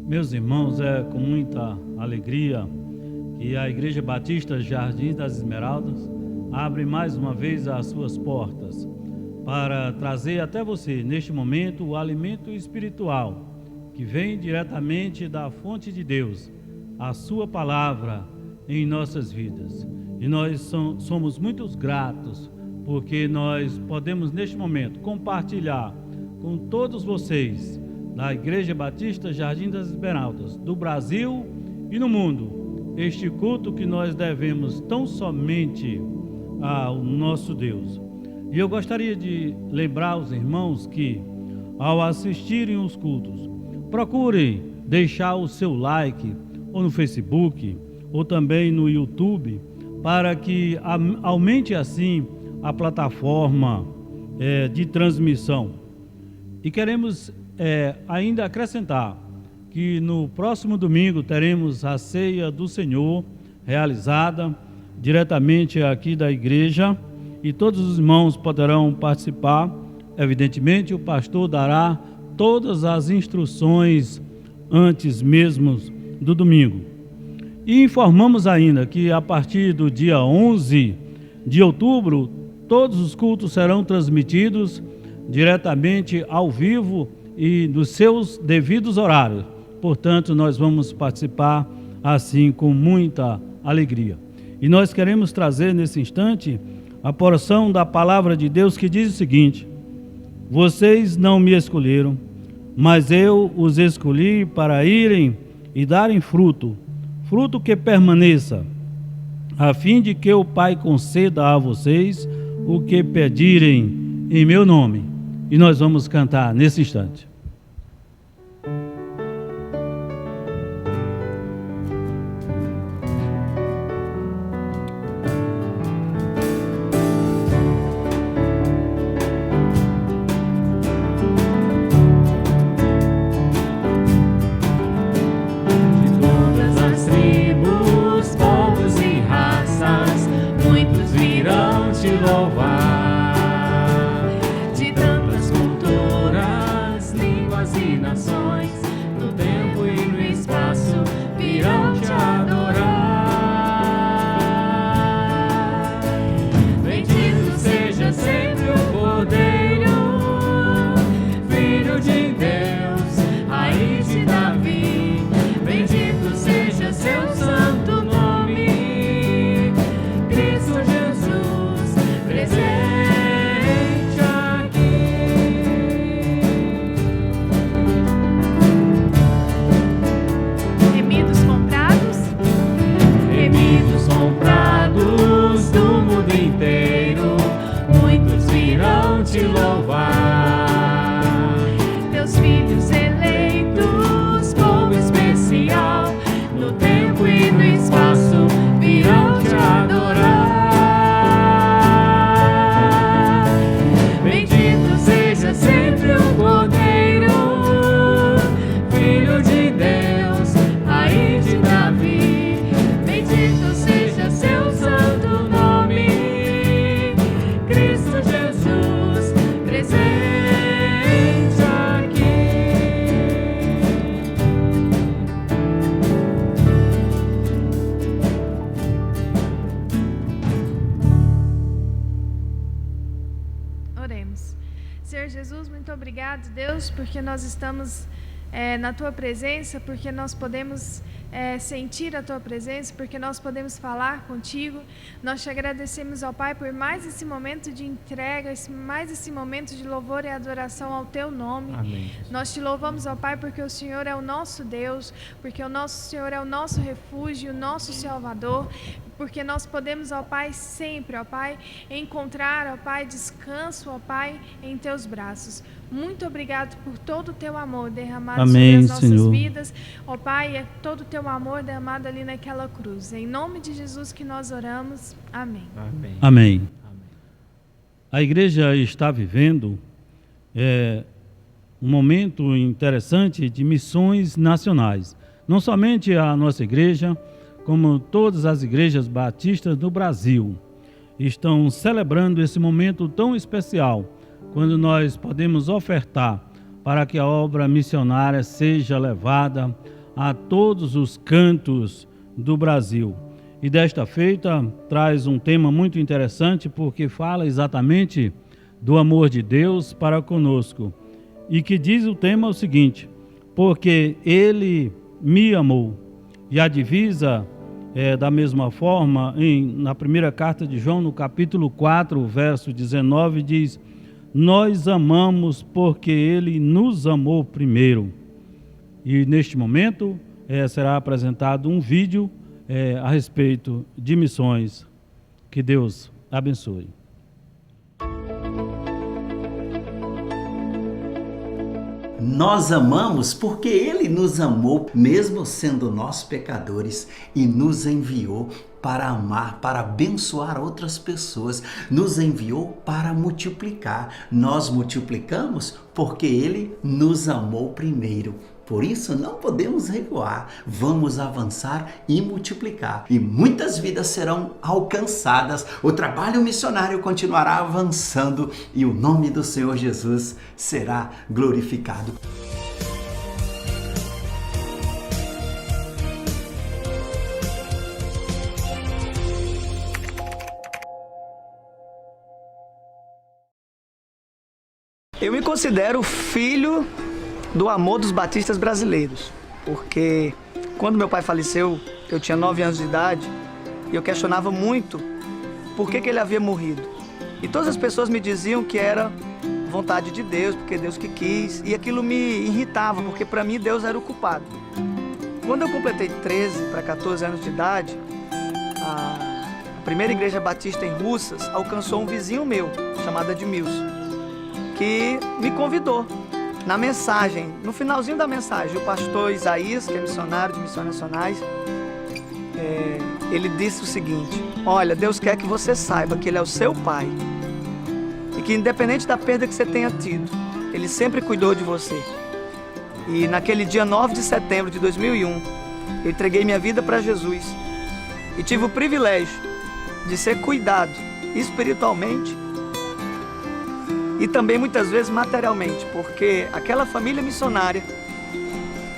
Meus irmãos, é com muita alegria que a Igreja Batista Jardim das Esmeraldas abre mais uma vez as suas portas para trazer até você, neste momento, o alimento espiritual que vem diretamente da fonte de Deus, a sua palavra em nossas vidas. E nós somos muito gratos porque nós podemos, neste momento, compartilhar com todos vocês da Igreja Batista Jardim das Esmeraldas, do Brasil e no mundo, este culto que nós devemos tão somente ao nosso Deus. E eu gostaria de lembrar os irmãos que, ao assistirem os cultos, procurem deixar o seu like, ou no Facebook, ou também no YouTube, para que aumente assim a plataforma de transmissão. E queremos ainda acrescentar que no próximo domingo teremos a ceia do Senhor realizada diretamente aqui da igreja e todos os irmãos poderão participar. Evidentemente, o pastor dará todas as instruções antes mesmo do domingo. E informamos ainda que a partir do dia 11 de outubro, todos os cultos serão transmitidos diretamente ao vivo e nos seus devidos horários. Portanto, nós vamos participar assim com muita alegria. E nós queremos trazer nesse instante a porção da palavra de Deus que diz o seguinte: vocês não me escolheram, mas eu os escolhi para irem e darem fruto, fruto que permaneça, a fim de que o Pai conceda a vocês o que pedirem em meu nome. E nós vamos cantar nesse instante. Porque nós estamos na Tua presença, porque nós podemos sentir a Tua presença, porque nós podemos falar contigo. Nós te agradecemos, ó Pai, por mais esse momento de entrega, mais esse momento de louvor e adoração ao Teu nome. Amém. Nós te louvamos, ó Pai, porque o Senhor é o nosso Deus, porque o nosso Senhor é o nosso refúgio, o nosso Salvador, porque nós podemos, ó Pai, sempre, ó Pai, encontrar, ó Pai, descanso, ó Pai, em Teus braços. Muito obrigado por todo o Teu amor derramado Amém, sobre as nossas Senhor. vidas, ó Pai, é todo o Teu amor derramado ali naquela cruz. Em nome de Jesus que nós oramos. Amém. Amém. Amém. A igreja está vivendo um momento interessante de missões nacionais. Não somente a nossa igreja, como todas as igrejas batistas do Brasil, estão celebrando esse momento tão especial, quando nós podemos ofertar para que a obra missionária seja levada a todos os cantos do Brasil. E desta feita traz um tema muito interessante, porque fala exatamente do amor de Deus para conosco. E que diz o tema o seguinte: porque Ele me amou. E a divisa da mesma forma, na primeira carta de João, no capítulo 4, verso 19, diz: nós amamos porque Ele nos amou primeiro. E neste momento será apresentado um vídeo a respeito de missões. Que Deus abençoe. Nós amamos porque Ele nos amou, mesmo sendo nós pecadores, e nos enviou para amar, para abençoar outras pessoas, nos enviou para multiplicar. Nós multiplicamos porque Ele nos amou primeiro. Por isso não podemos recuar, vamos avançar e multiplicar. E muitas vidas serão alcançadas, o trabalho missionário continuará avançando e o nome do Senhor Jesus será glorificado. Eu me considero filho do amor dos batistas brasileiros, porque quando meu pai faleceu, eu tinha 9 anos de idade e eu questionava muito por que ele havia morrido. E todas as pessoas me diziam que era vontade de Deus, porque Deus que quis, e aquilo me irritava, porque para mim Deus era o culpado. Quando eu completei 13 para 14 anos de idade, a primeira igreja batista em Russas alcançou um vizinho meu, chamado Edmilson, que me convidou. Na mensagem, no finalzinho da mensagem, o pastor Isaías, que é missionário de Missões Nacionais, ele disse o seguinte: olha, Deus quer que você saiba que Ele é o seu pai e que independente da perda que você tenha tido, Ele sempre cuidou de você. E naquele dia 9 de setembro de 2001, eu entreguei minha vida para Jesus e tive o privilégio de ser cuidado espiritualmente e também muitas vezes materialmente, porque aquela família missionária,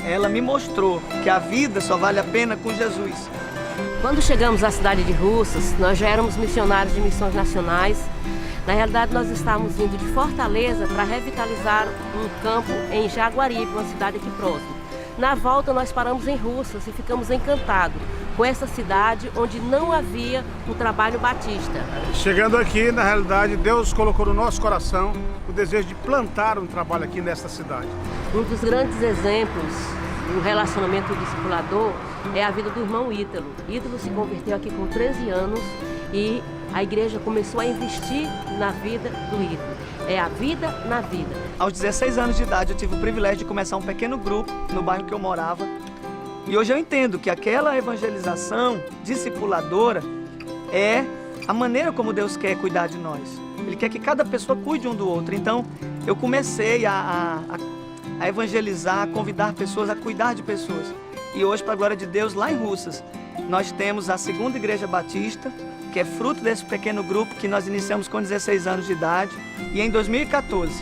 ela me mostrou que a vida só vale a pena com Jesus. Quando chegamos à cidade de Russas, nós já éramos missionários de Missões Nacionais. Na realidade, nós estávamos indo de Fortaleza para revitalizar um campo em Jaguaribe, uma cidade aqui próxima. Na volta, nós paramos em Russas e ficamos encantados com essa cidade onde não havia um trabalho batista. Chegando aqui, na realidade, Deus colocou no nosso coração o desejo de plantar um trabalho aqui nesta cidade. Um dos grandes exemplos do relacionamento discipulador é a vida do irmão Ítalo. Ítalo se converteu aqui com 13 anos e a igreja começou a investir na vida do Ítalo. É a vida na vida. Aos 16 anos de idade, eu tive o privilégio de começar um pequeno grupo no bairro que eu morava. E hoje eu entendo que aquela evangelização discipuladora é a maneira como Deus quer cuidar de nós. Ele quer que cada pessoa cuide um do outro. Então, eu comecei a evangelizar, a convidar pessoas, a cuidar de pessoas. E hoje, para a glória de Deus, lá em Russas, nós temos a segunda igreja batista, que é fruto desse pequeno grupo que nós iniciamos com 16 anos de idade. E em 2014,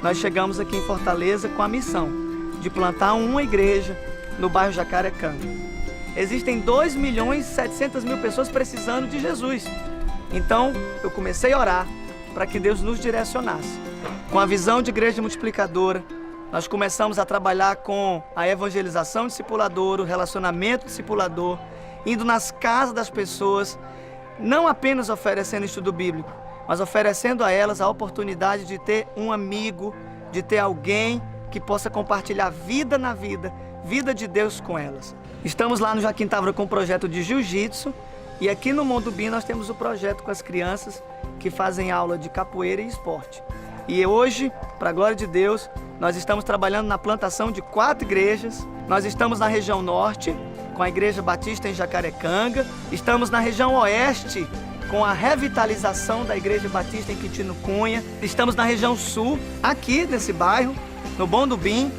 nós chegamos aqui em Fortaleza com a missão de plantar uma igreja no bairro Jacarecanga. Existem 2.700.000 pessoas precisando de Jesus. Então, eu comecei a orar para que Deus nos direcionasse. Com a visão de igreja multiplicadora, nós começamos a trabalhar com a evangelização discipuladora, o relacionamento discipulador, indo nas casas das pessoas, não apenas oferecendo estudo bíblico, mas oferecendo a elas a oportunidade de ter um amigo, de ter alguém que possa compartilhar vida na vida, vida de Deus com elas. Estamos lá no Joaquim Távora com o projeto de jiu-jitsu e aqui no Mondubim nós temos o projeto com as crianças que fazem aula de capoeira e esporte. E hoje, para a glória de Deus, nós estamos trabalhando na plantação de 4 igrejas. Nós estamos na região norte, com a Igreja Batista em Jacarecanga. Estamos na região oeste, com a revitalização da Igreja Batista em Quintino Cunha. Estamos na região sul, aqui nesse bairro, no Mondubim,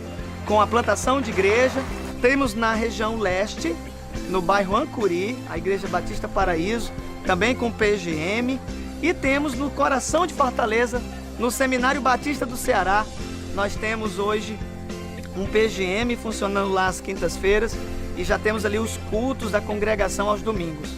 com a plantação de igreja. Temos na região leste, no bairro Ancuri, a Igreja Batista Paraíso, também com PGM. E temos no coração de Fortaleza, no Seminário Batista do Ceará, nós temos hoje um PGM funcionando lá às quintas-feiras e já temos ali os cultos da congregação aos domingos.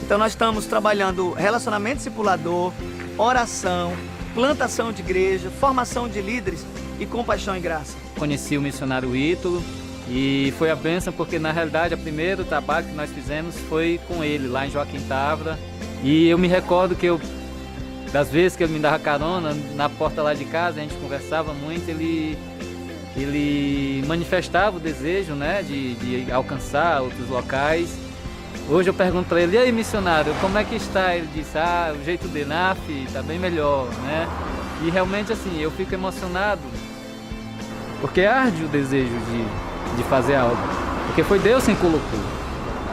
Então nós estamos trabalhando relacionamento discipulador, oração, plantação de igreja, formação de líderes e compaixão e graça. Conheci o missionário Ítalo e foi a bênção porque na realidade o primeiro trabalho que nós fizemos foi com ele lá em Joaquim Távora. E eu me recordo que das vezes que ele me dava carona na porta lá de casa, a gente conversava muito, ele manifestava o desejo, né, de alcançar outros locais. Hoje eu pergunto para ele: e aí, missionário, como é que está? Ele disse: o jeito dele, está bem melhor, né? E realmente assim, eu fico emocionado, porque arde o desejo de fazer algo, porque foi Deus quem colocou.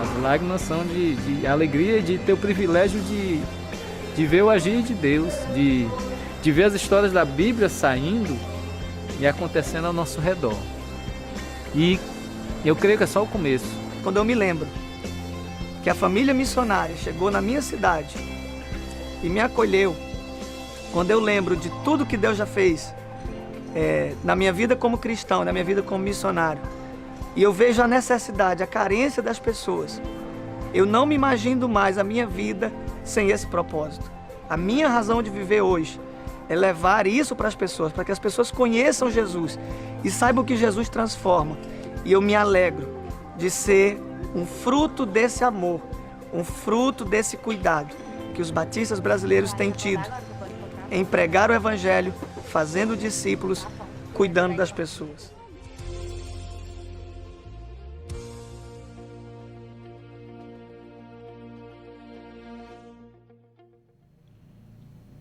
As lágrimas são de alegria, de ter o privilégio de ver o agir de Deus, de ver as histórias da Bíblia saindo e acontecendo ao nosso redor. E eu creio que é só o começo. Quando eu me lembro que a família missionária chegou na minha cidade e me acolheu, quando eu lembro de tudo que Deus já fez na minha vida como cristão, na minha vida como missionário, e eu vejo a necessidade, a carência das pessoas, eu não me imagino mais a minha vida sem esse propósito. A minha razão de viver hoje é levar isso para as pessoas, para que as pessoas conheçam Jesus e saibam que Jesus transforma. E eu me alegro de ser um fruto desse amor, um fruto desse cuidado que os batistas brasileiros têm tido em pregar o Evangelho, fazendo discípulos, cuidando das pessoas.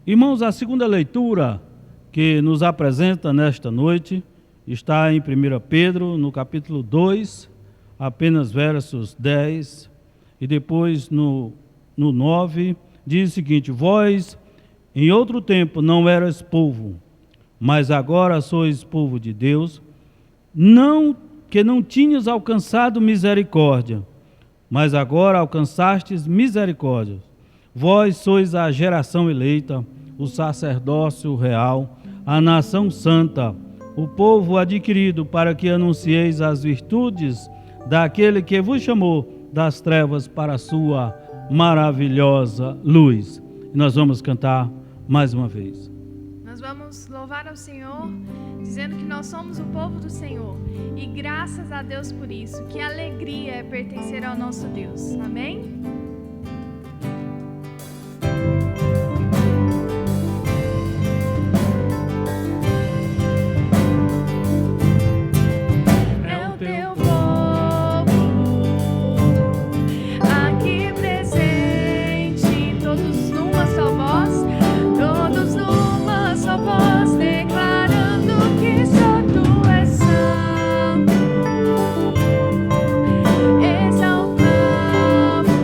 Irmãos, a segunda leitura que nos apresenta nesta noite está em 1 Pedro, no capítulo 2, apenas versos 10, e depois no 9, diz o seguinte: vós, em outro tempo, não eras povo, mas agora sois povo de Deus, que não tinhas alcançado misericórdia, mas agora alcançastes misericórdia. Vós sois a geração eleita, o sacerdócio real, a nação santa, o povo adquirido, para que anuncieis as virtudes daquele que vos chamou das trevas para a sua maravilhosa luz. E nós vamos cantar mais uma vez. Nós vamos louvar ao Senhor, dizendo que nós somos o povo do Senhor. E graças a Deus por isso. Que alegria é pertencer ao nosso Deus. Amém? Exaltamos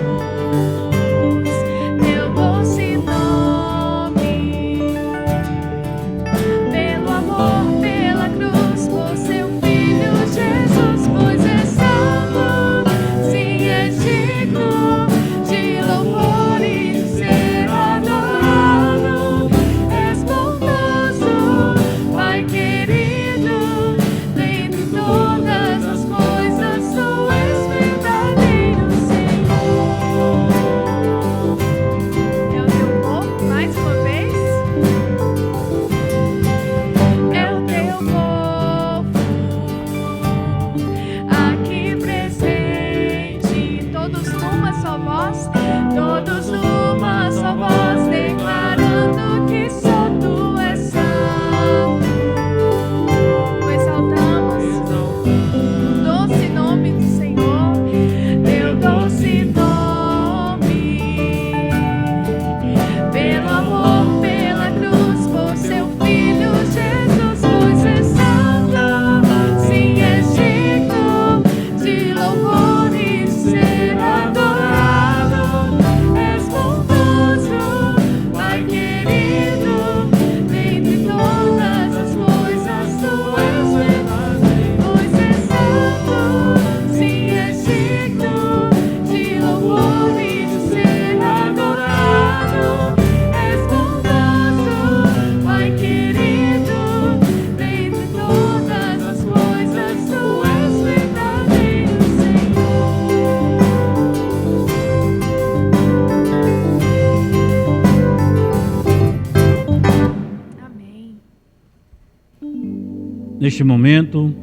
Neste momento,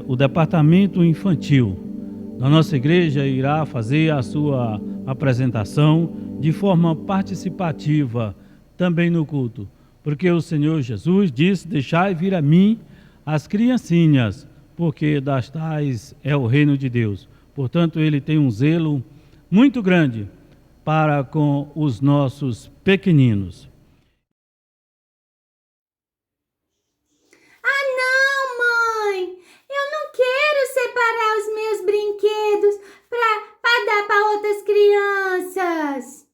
o departamento infantil da nossa igreja irá fazer a sua apresentação de forma participativa também no culto, porque o Senhor Jesus disse: deixai vir a mim as criancinhas, porque das tais é o reino de Deus. Portanto, ele tem um zelo muito grande para com os nossos pequeninos. Ah, não, mãe! Eu não quero separar os meus brinquedos para dar para outras crianças.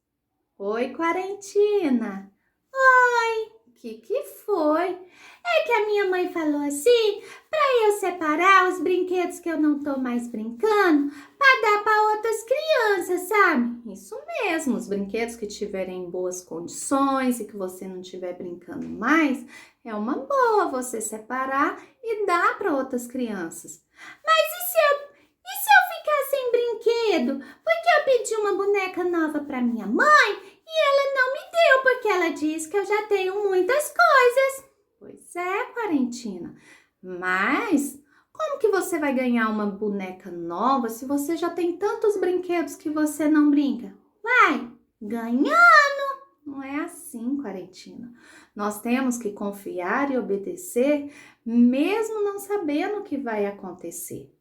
Oi, Quarentina. Oi, que foi? É que a minha mãe falou assim, para eu separar os brinquedos que eu não tô mais brincando, para dar para outras crianças, sabe? Isso mesmo, os brinquedos que tiverem em boas condições e que você não estiver brincando mais, é uma boa você separar e dar para outras crianças. Mas e se eu ficar sem brinquedo? Porque eu pedi uma boneca nova para minha mãe e ela não me deu, porque ela disse que eu já tenho muitas coisas. Pois é, Quarentina, mas como que você vai ganhar uma boneca nova se você já tem tantos brinquedos que você não brinca? Vai ganhando! Não é assim, Quarentina. Nós temos que confiar e obedecer, mesmo não sabendo o que vai acontecer.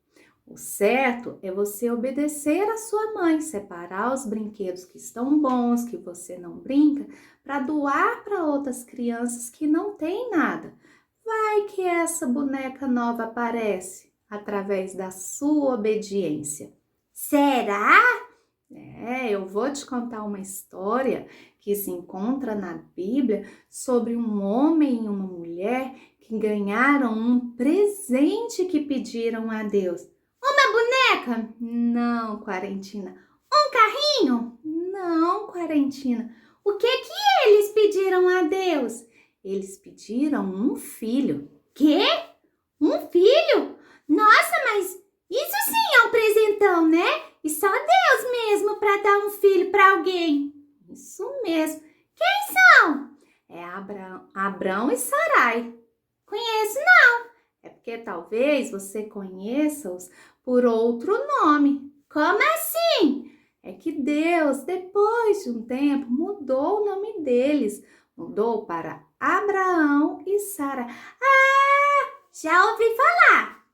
O certo é você obedecer a sua mãe, separar os brinquedos que estão bons, que você não brinca, para doar para outras crianças que não têm nada. Vai que essa boneca nova aparece através da sua obediência. Será? Eu vou te contar uma história que se encontra na Bíblia sobre um homem e uma mulher que ganharam um presente que pediram a Deus. Uma boneca? Não, Quarentina. Um carrinho? Não, Quarentina. O que eles pediram a Deus? Eles pediram um filho. Quê? Um filho? Nossa, mas isso sim é um presentão, né? E só Deus mesmo para dar um filho para alguém. Isso mesmo. Quem são? É Abrão e Sarai. Conheço não. É porque talvez você conheça-os por outro nome. Como assim? É que Deus, depois de um tempo, mudou o nome deles. Mudou para Abraão e Sara. Ah, já ouvi falar.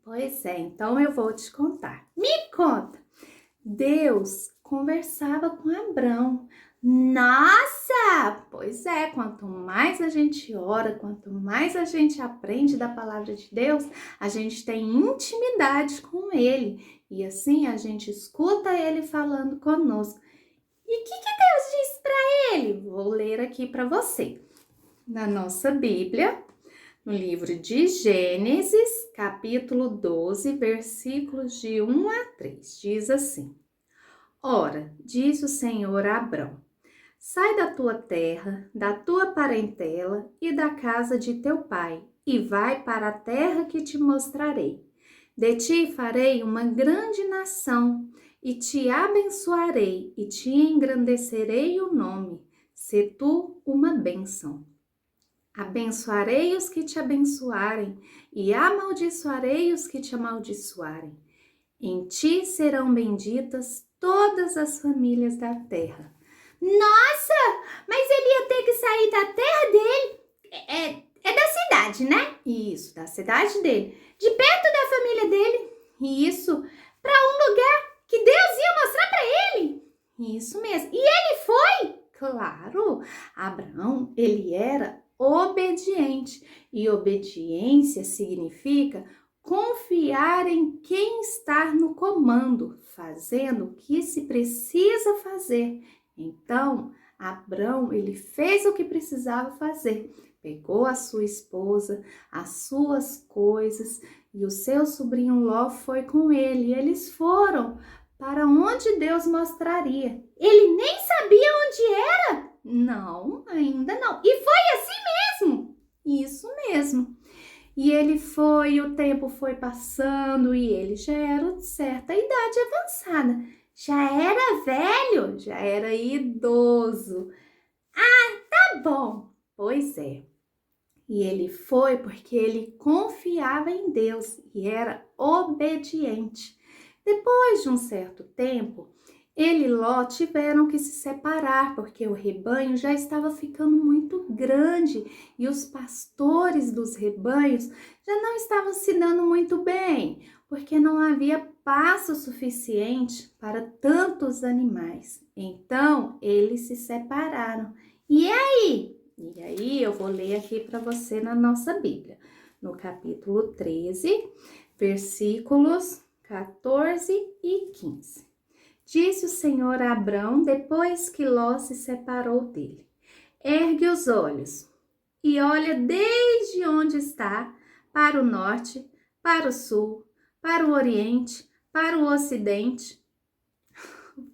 Pois é, então eu vou te contar. Me conta. Deus conversava com Abrão. Nossa! Pois é, quanto mais a gente ora, quanto mais a gente aprende da palavra de Deus, a gente tem intimidade com Ele. E assim a gente escuta Ele falando conosco. E o que Deus disse para ele? Vou ler aqui para você. Na nossa Bíblia, no livro de Gênesis, capítulo 12, versículos de 1 a 3, diz assim: Ora, diz o Senhor a Abrão: sai da tua terra, da tua parentela e da casa de teu pai, e vai para a terra que te mostrarei. De ti farei uma grande nação, e te abençoarei, e te engrandecerei o nome, se tu uma bênção. Abençoarei os que te abençoarem, e amaldiçoarei os que te amaldiçoarem. Em ti serão benditas todas as famílias da terra. Nossa, mas ele ia ter que sair da terra dele. É da cidade, né? Isso, da cidade dele. De perto da família dele. Isso, para um lugar que Deus ia mostrar para ele. Isso mesmo. E ele foi? Claro, Abraão, ele era obediente. E obediência significa confiar em quem está no comando, fazendo o que se precisa fazer. Então, Abrão, ele fez o que precisava fazer. Pegou a sua esposa, as suas coisas e o seu sobrinho Ló foi com ele. E eles foram para onde Deus mostraria. Ele nem sabia onde era? Não, ainda não. E foi assim mesmo? Isso mesmo. E ele foi, o tempo foi passando e ele já era de certa idade avançada. Já era velho, já era idoso. Ah, tá bom. Pois é. E ele foi porque ele confiava em Deus e era obediente. Depois de um certo tempo, ele e Ló tiveram que se separar porque o rebanho já estava ficando muito grande e os pastores dos rebanhos já não estavam se dando muito bem, porque não havia pasto suficiente para tantos animais. Então, eles se separaram. E aí eu vou ler aqui para você na nossa Bíblia, no capítulo 13, versículos 14 e 15. Disse o Senhor a Abrão depois que Ló se separou dele: ergue os olhos e olha desde onde está, para o norte, para o sul, para o oriente, para o ocidente,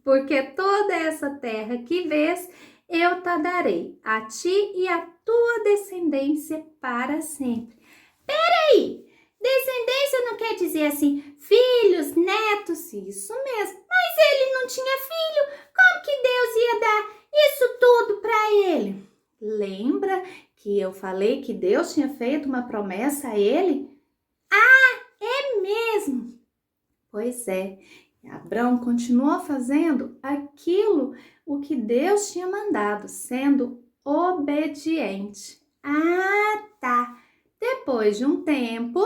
porque toda essa terra que vês, eu te darei a ti e a tua descendência para sempre. Peraí, descendência não quer dizer assim, filhos, netos, isso mesmo. Mas ele não tinha filho, como que Deus ia dar isso tudo para ele? Lembra que eu falei que Deus tinha feito uma promessa a ele? Ah, é mesmo? Pois é, Abrão continuou fazendo o que Deus tinha mandado, sendo obediente. Ah, tá. Depois de um tempo,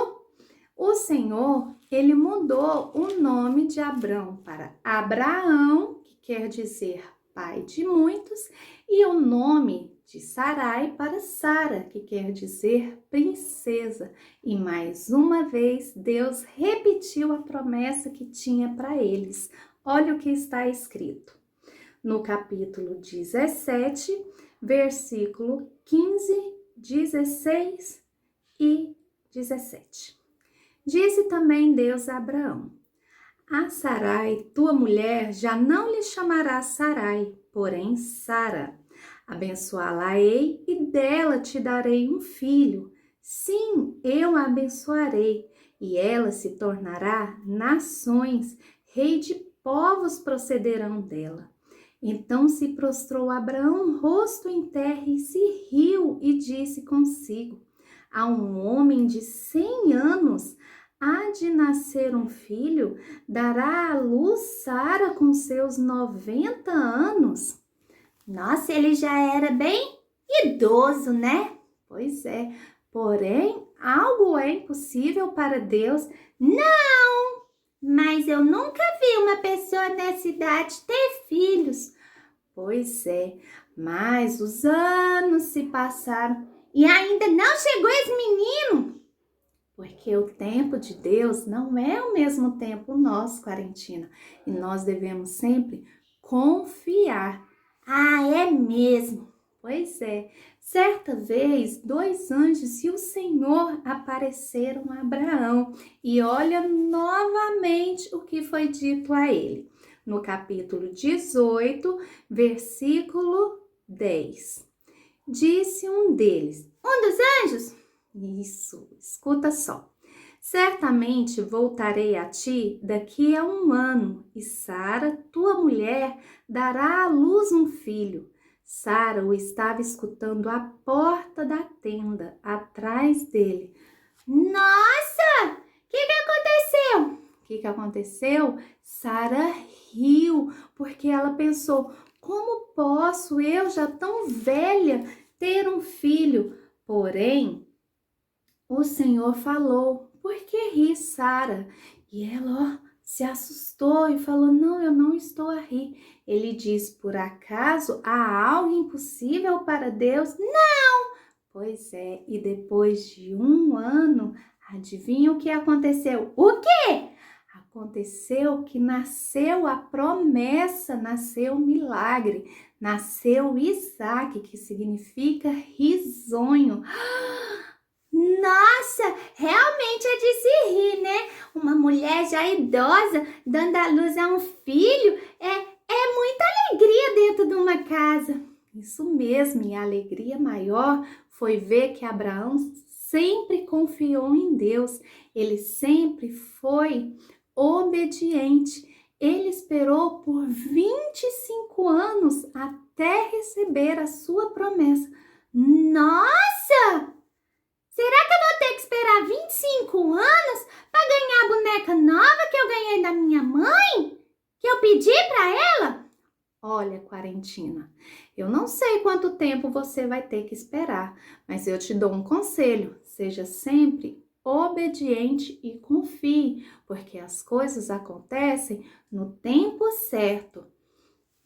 o Senhor, ele mudou o nome de Abrão para Abraão, que quer dizer pai de muitos, e o nome de Sarai para Sara, que quer dizer princesa. E mais uma vez, Deus repetiu a promessa que tinha para eles. Olha o que está escrito no capítulo 17, versículo 15, 16 e 17. Disse também Deus a Abraão: a Sarai, tua mulher, já não lhe chamará Sarai, porém Sara. Abençoá-la-ei e dela te darei um filho. Sim, eu a abençoarei, e ela se tornará nações, rei de povos procederão dela. Então se prostrou Abraão rosto em terra e se riu e disse consigo: a um homem de 100 anos há de nascer um filho, dará à luz Sara com seus 90 anos. Nossa, ele já era bem idoso, né? Pois é, porém, algo é impossível para Deus? Não, mas eu nunca vi uma pessoa nessa idade ter filhos. Pois é, mas os anos se passaram e ainda não chegou esse menino. Porque o tempo de Deus não é o mesmo tempo nosso, Quarentina. E nós devemos sempre confiar. Ah, é mesmo? Pois é. Certa vez, 2 anjos e o Senhor apareceram a Abraão. E olha novamente o que foi dito a ele. No capítulo 18, versículo 10. Disse um deles, um dos anjos? Isso, escuta só. Certamente voltarei a ti daqui a 1 ano, e Sara, tua mulher, dará à luz um filho. Sara o estava escutando à porta da tenda, atrás dele. Nossa! O que aconteceu? O que aconteceu? Sara riu, porque ela pensou, como posso eu, já tão velha, ter um filho? Porém, o Senhor falou, por que ri, Sara? E ela, se assustou e falou, não, eu não estou a rir. Ele diz, por acaso há algo impossível para Deus? Não! Pois é, e depois de 1 ano, adivinha o que aconteceu? O quê? Aconteceu que nasceu a promessa, nasceu o milagre, nasceu Isaac, que significa risonho. Nossa, realmente é de se rir, né? Uma mulher já idosa dando à luz a um filho é muita alegria dentro de uma casa. Isso mesmo, e a alegria maior foi ver que Abraão sempre confiou em Deus. Ele sempre foi obediente. Ele esperou por 25 anos até receber a sua promessa. Nossa! Será que eu vou ter que esperar 25 anos para ganhar a boneca nova que eu ganhei da minha mãe? Que eu pedi para ela? Olha, Quarentina, eu não sei quanto tempo você vai ter que esperar, mas eu te dou um conselho: seja sempre obediente e confie, porque as coisas acontecem no tempo certo.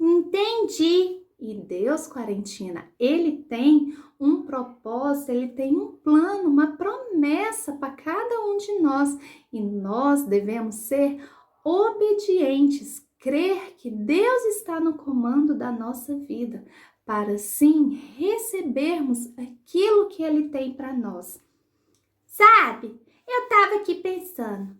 Entendi. E Deus, Quarentina, Ele tem um propósito, Ele tem um plano, uma promessa para cada um de nós. E nós devemos ser obedientes, crer que Deus está no comando da nossa vida, para assim recebermos aquilo que Ele tem para nós. Sabe, eu estava aqui pensando,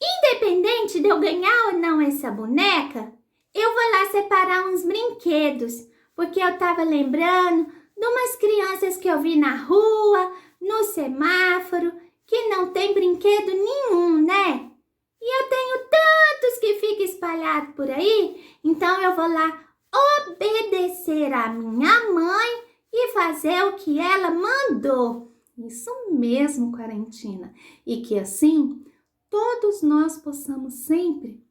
independente de eu ganhar ou não essa boneca, eu vou lá separar uns brinquedos, porque eu estava lembrando de umas crianças que eu vi na rua, no semáforo, que não tem brinquedo nenhum, né? E eu tenho tantos que ficam espalhados por aí, então eu vou lá obedecer a minha mãe e fazer o que ela mandou. Isso mesmo, Quarentina. E que assim, todos nós possamos sempre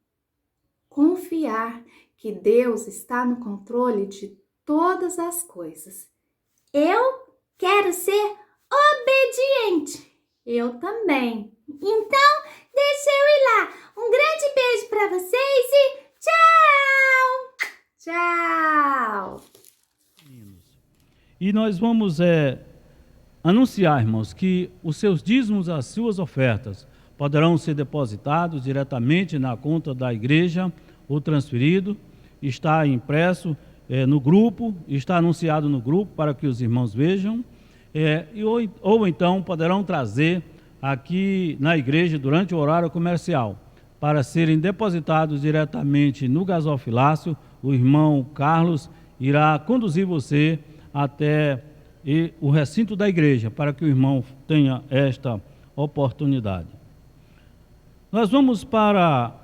confiar que Deus está no controle de todas as coisas. Eu quero ser obediente. Eu também. Então, deixa eu ir lá. Um grande beijo para vocês e tchau! Tchau! E nós vamos anunciar, irmãos, que os seus dízimos, as suas ofertas, poderão ser depositados diretamente na conta da igreja ou transferido. Está impresso no grupo, está anunciado no grupo para que os irmãos vejam, ou então poderão trazer aqui na igreja durante o horário comercial para serem depositados diretamente no gasofilácio. O irmão Carlos irá conduzir você até o recinto da igreja para que o irmão tenha esta oportunidade. Nós vamos para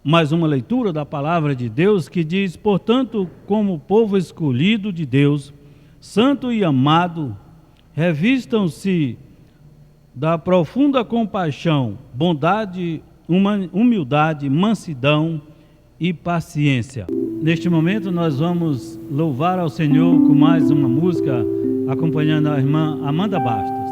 mais uma leitura da palavra de Deus que diz: portanto, como povo escolhido de Deus, santo e amado, revistam-se da profunda compaixão, bondade, humildade, mansidão e paciência. Neste momento nós vamos louvar ao Senhor com mais uma música, acompanhando a irmã Amanda Bastos.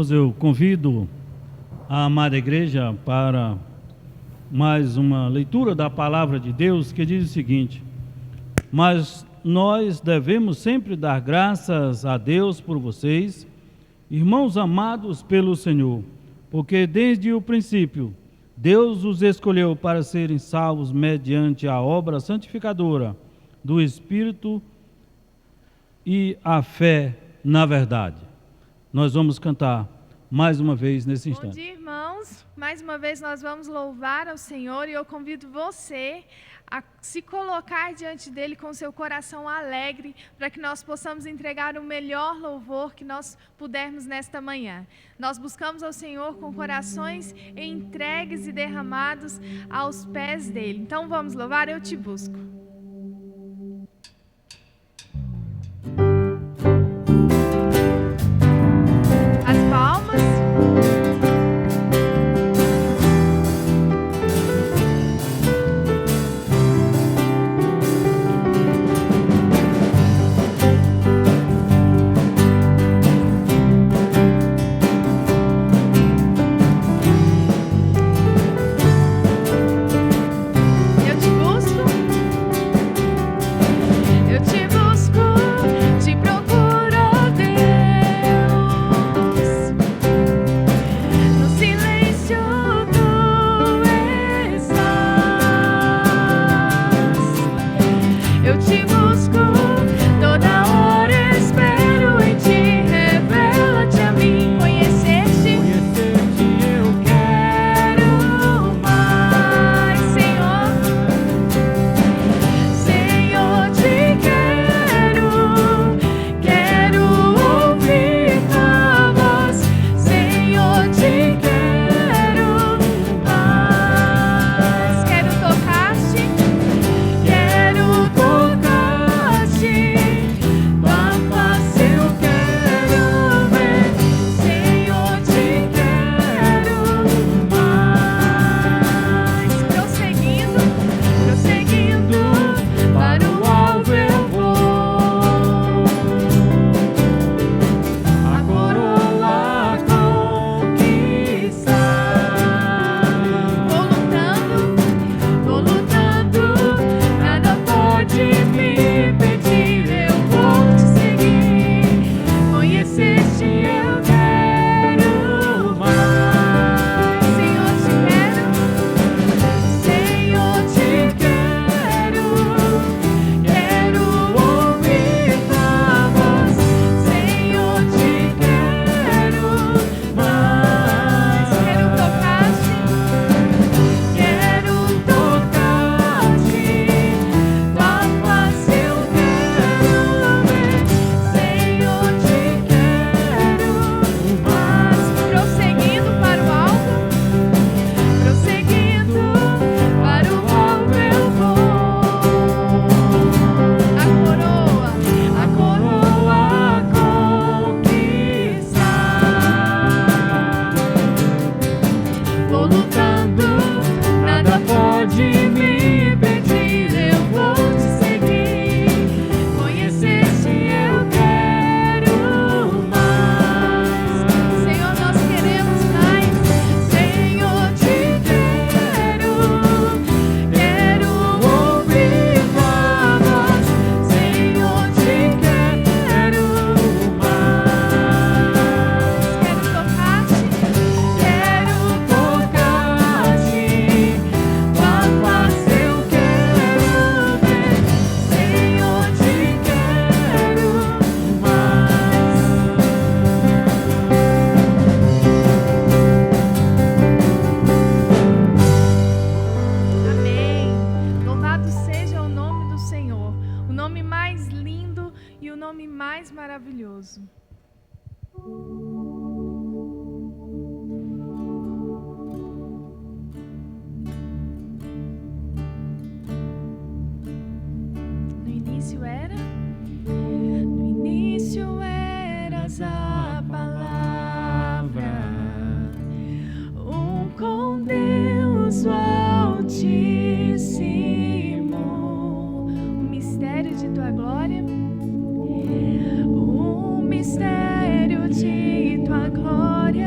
Irmãos, eu convido a amada igreja para mais uma leitura da palavra de Deus, que diz o seguinte: mas nós devemos sempre dar graças a Deus por vocês, irmãos amados pelo Senhor, porque desde o princípio Deus os escolheu para serem salvos mediante a obra santificadora do Espírito e a fé na verdade. Nós vamos cantar mais uma vez nesse instante. Bom dia, irmãos. Mais uma vez nós vamos louvar ao Senhor e eu convido você a se colocar diante dele com seu coração alegre, para que nós possamos entregar o melhor louvor que nós pudermos nesta manhã. Nós buscamos ao Senhor com corações entregues e derramados aos pés dele. Então vamos louvar, eu te busco. As palmas. maravilhoso. No início eras a palavra, com Deus o Altíssimo, o mistério de tua glória, o mistério de tua glória.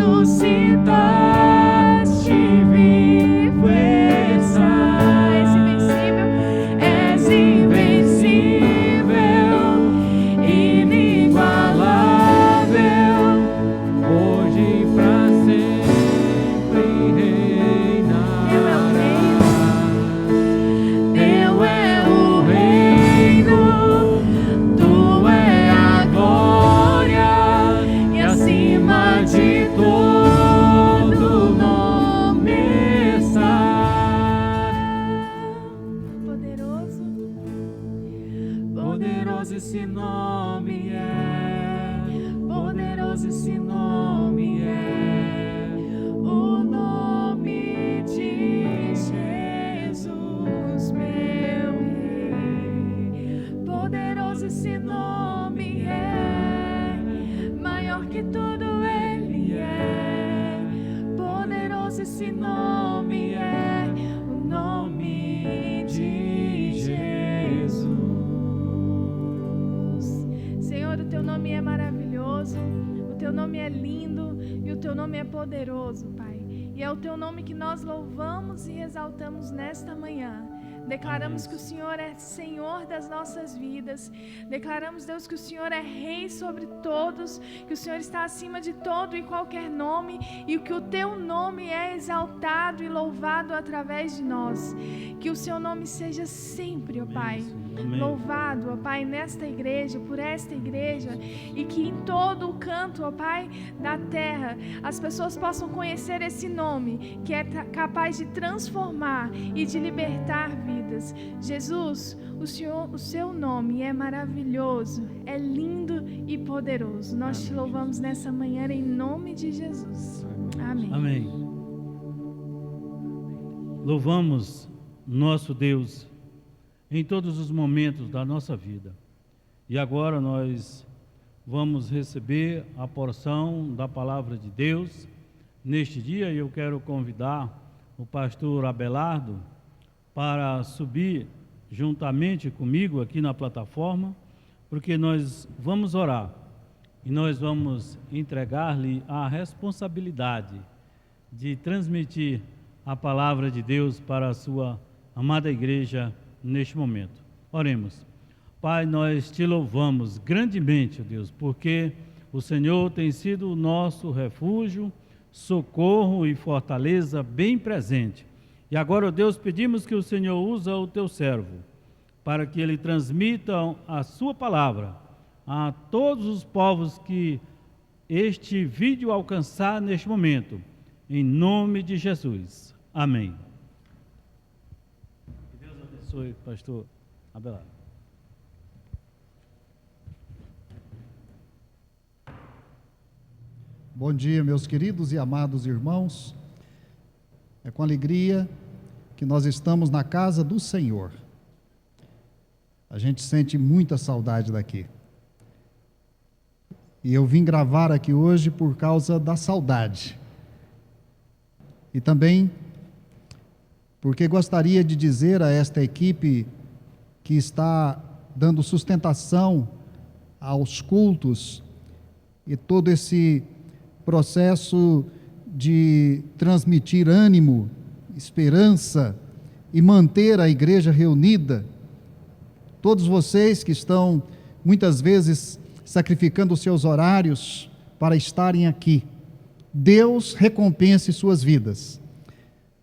ressuscitaste, vivo estás, és invencível, inigualável, hoje e pra sempre reinarás. Teu é o reino, tu é a glória, e acima de todo nome está. Poderoso, Poderoso esse nome é, poderoso esse nome é, o nome de Jesus, meu Rei. Poderoso esse nome é, maior que tudo ele é. Poderoso esse nome é, o nome de Jesus. Senhor, o teu nome é maravilhoso, o teu nome é lindo e o teu nome é poderoso, Pai. E é o teu nome que nós louvamos e exaltamos nesta manhã. Declaramos que o Senhor é Senhor das nossas vidas. Declaramos, Deus, que o Senhor é Rei sobre todos, que o Senhor está acima de todo e qualquer nome, e que o teu nome é exaltado e louvado através de nós. Que o seu nome seja sempre, ó Pai, Amém. louvado, ó Pai, nesta igreja, por esta igreja, e que em todo o canto, ó Pai, da terra, as pessoas possam conhecer esse nome, que é capaz de transformar e de libertar vidas. Jesus, o seu nome é maravilhoso, é lindo e poderoso. Nós te louvamos nessa manhã em nome de Jesus. Amém. Amém. Louvamos nosso Deus em todos os momentos da nossa vida. E agora nós vamos receber a porção da palavra de Deus neste dia, e eu quero convidar o pastor Abelardo para subir juntamente comigo aqui na plataforma, porque nós vamos orar e nós vamos entregar-lhe a responsabilidade de transmitir a palavra de Deus para a sua amada igreja neste momento. Oremos. Pai, nós te louvamos grandemente, ó Deus, porque o Senhor tem sido o nosso refúgio, socorro e fortaleza bem presente. E agora, ó Deus, pedimos que o Senhor use o teu servo para que ele transmita a sua palavra a todos os povos que este vídeo alcançar neste momento. Em nome de Jesus. Amém. Que Deus abençoe, pastor Abelardo. Bom dia, meus queridos e amados irmãos. É com alegria que nós estamos na casa do Senhor. A gente sente muita saudade daqui. E eu vim gravar aqui hoje por causa da saudade. E também porque gostaria de dizer a esta equipe que está dando sustentação aos cultos e todo esse processo de transmitir ânimo, esperança e manter a igreja reunida. Todos vocês que estão muitas vezes sacrificando os seus horários para estarem aqui, Deus recompense suas vidas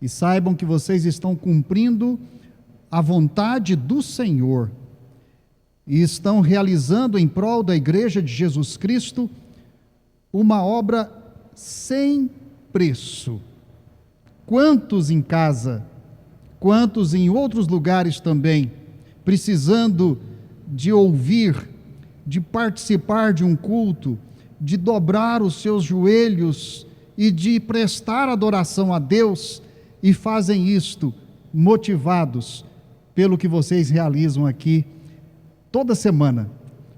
e saibam que vocês estão cumprindo a vontade do Senhor e estão realizando em prol da igreja de Jesus Cristo uma obra sem preço. Quantos em casa, quantos em outros lugares também, precisando de ouvir, de participar de um culto, de dobrar os seus joelhos e de prestar adoração a Deus, e fazem isto motivados pelo que vocês realizam aqui toda semana,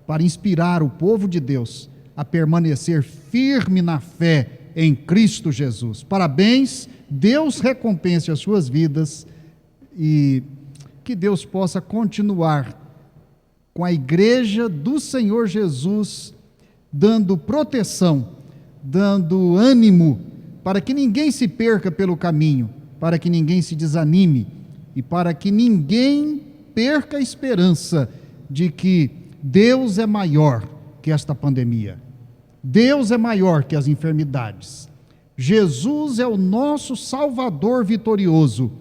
para inspirar o povo de Deus a permanecer firme na fé em Cristo Jesus. Parabéns, Deus recompense as suas vidas e que Deus possa continuar com a igreja do Senhor Jesus, dando proteção dando ânimo para que ninguém se perca pelo caminho, para que ninguém se desanime e para que ninguém perca a esperança de que Deus é maior que esta pandemia. Deus é maior que as enfermidades. Jesus é o nosso Salvador vitorioso.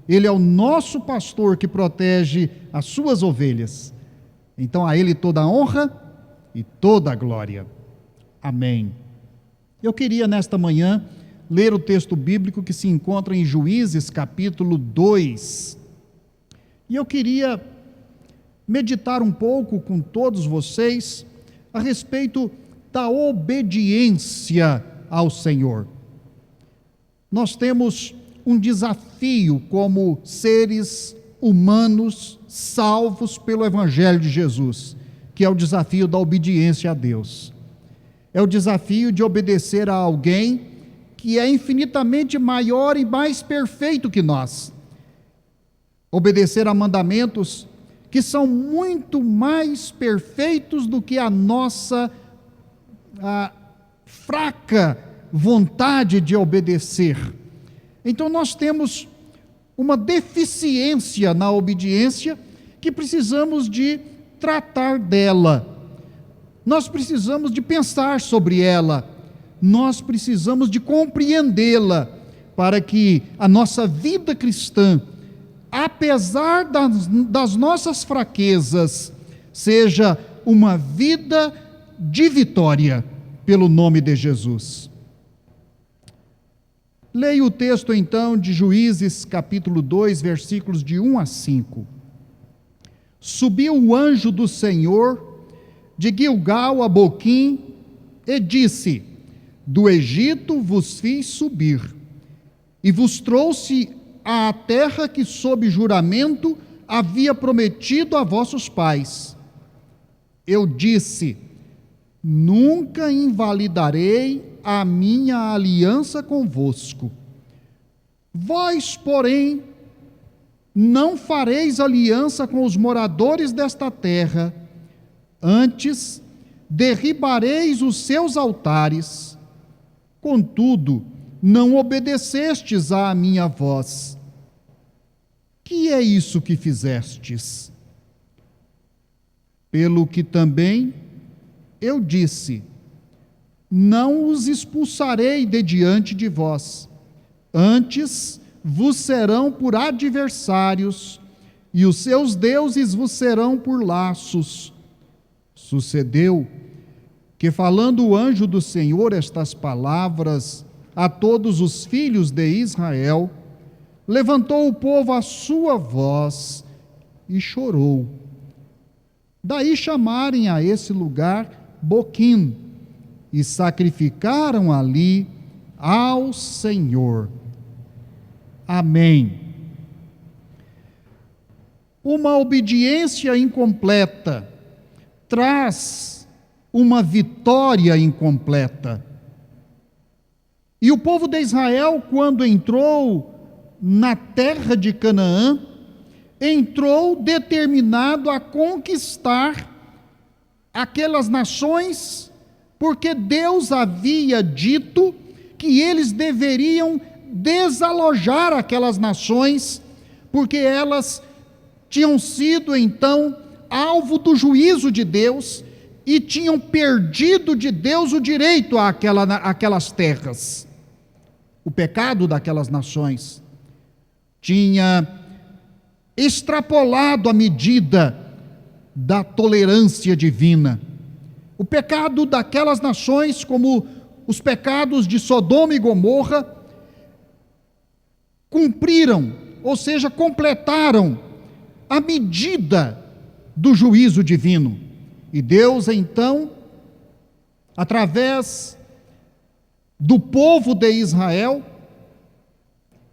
Ele é o nosso pastor que protege as suas ovelhas. Então a Ele toda a honra e toda a glória. Amém. Eu queria nesta manhã ler o texto bíblico que se encontra em Juízes capítulo 2. E eu queria meditar um pouco com todos vocês a respeito da obediência ao Senhor. Nós temos um desafio como seres humanos salvos pelo Evangelho de Jesus, que é o desafio da obediência a Deus. É o desafio de obedecer a alguém que é infinitamente maior e mais perfeito que nós. Obedecer a mandamentos que são muito mais perfeitos do que a nossa fraca vontade de obedecer. Então nós temos uma deficiência na obediência que precisamos de tratar dela. Nós precisamos de pensar sobre ela. Nós precisamos de compreendê-la para que a nossa vida cristã, apesar das nossas fraquezas, seja uma vida de vitória pelo nome de Jesus. Leia o texto então de Juízes capítulo 2, versículos de 1 a 5. Subiu o anjo do Senhor de Gilgal a Boquim e disse: do Egito vos fiz subir, e vos trouxe à terra que sob juramento havia prometido a vossos pais. Eu disse: nunca invalidarei a minha aliança convosco. Vós, porém, não fareis aliança com os moradores desta terra, antes derribareis os seus altares. Contudo, não obedecestes à minha voz. Que é isso que fizestes? Pelo que também eu disse: não os expulsarei de diante de vós, antes vos serão por adversários, e os seus deuses vos serão por laços. Sucedeu que, falando o anjo do Senhor estas palavras a todos os filhos de Israel, levantou o povo a sua voz e chorou. Daí chamarem a esse lugar Boquim, e sacrificaram ali ao Senhor. Amém. Uma obediência incompleta traz uma vitória incompleta. E o povo de Israel, quando entrou na terra de Canaã, entrou determinado a conquistar aquelas nações, porque Deus havia dito que eles deveriam desalojar aquelas nações, porque elas tinham sido então alvo do juízo de Deus e tinham perdido de Deus o direito àquelas terras. O pecado daquelas nações tinha extrapolado a medida da tolerância divina. O pecado daquelas nações, como os pecados de Sodoma e Gomorra, cumpriram, ou seja, completaram a medida do juízo divino. E Deus, então, através do povo de Israel,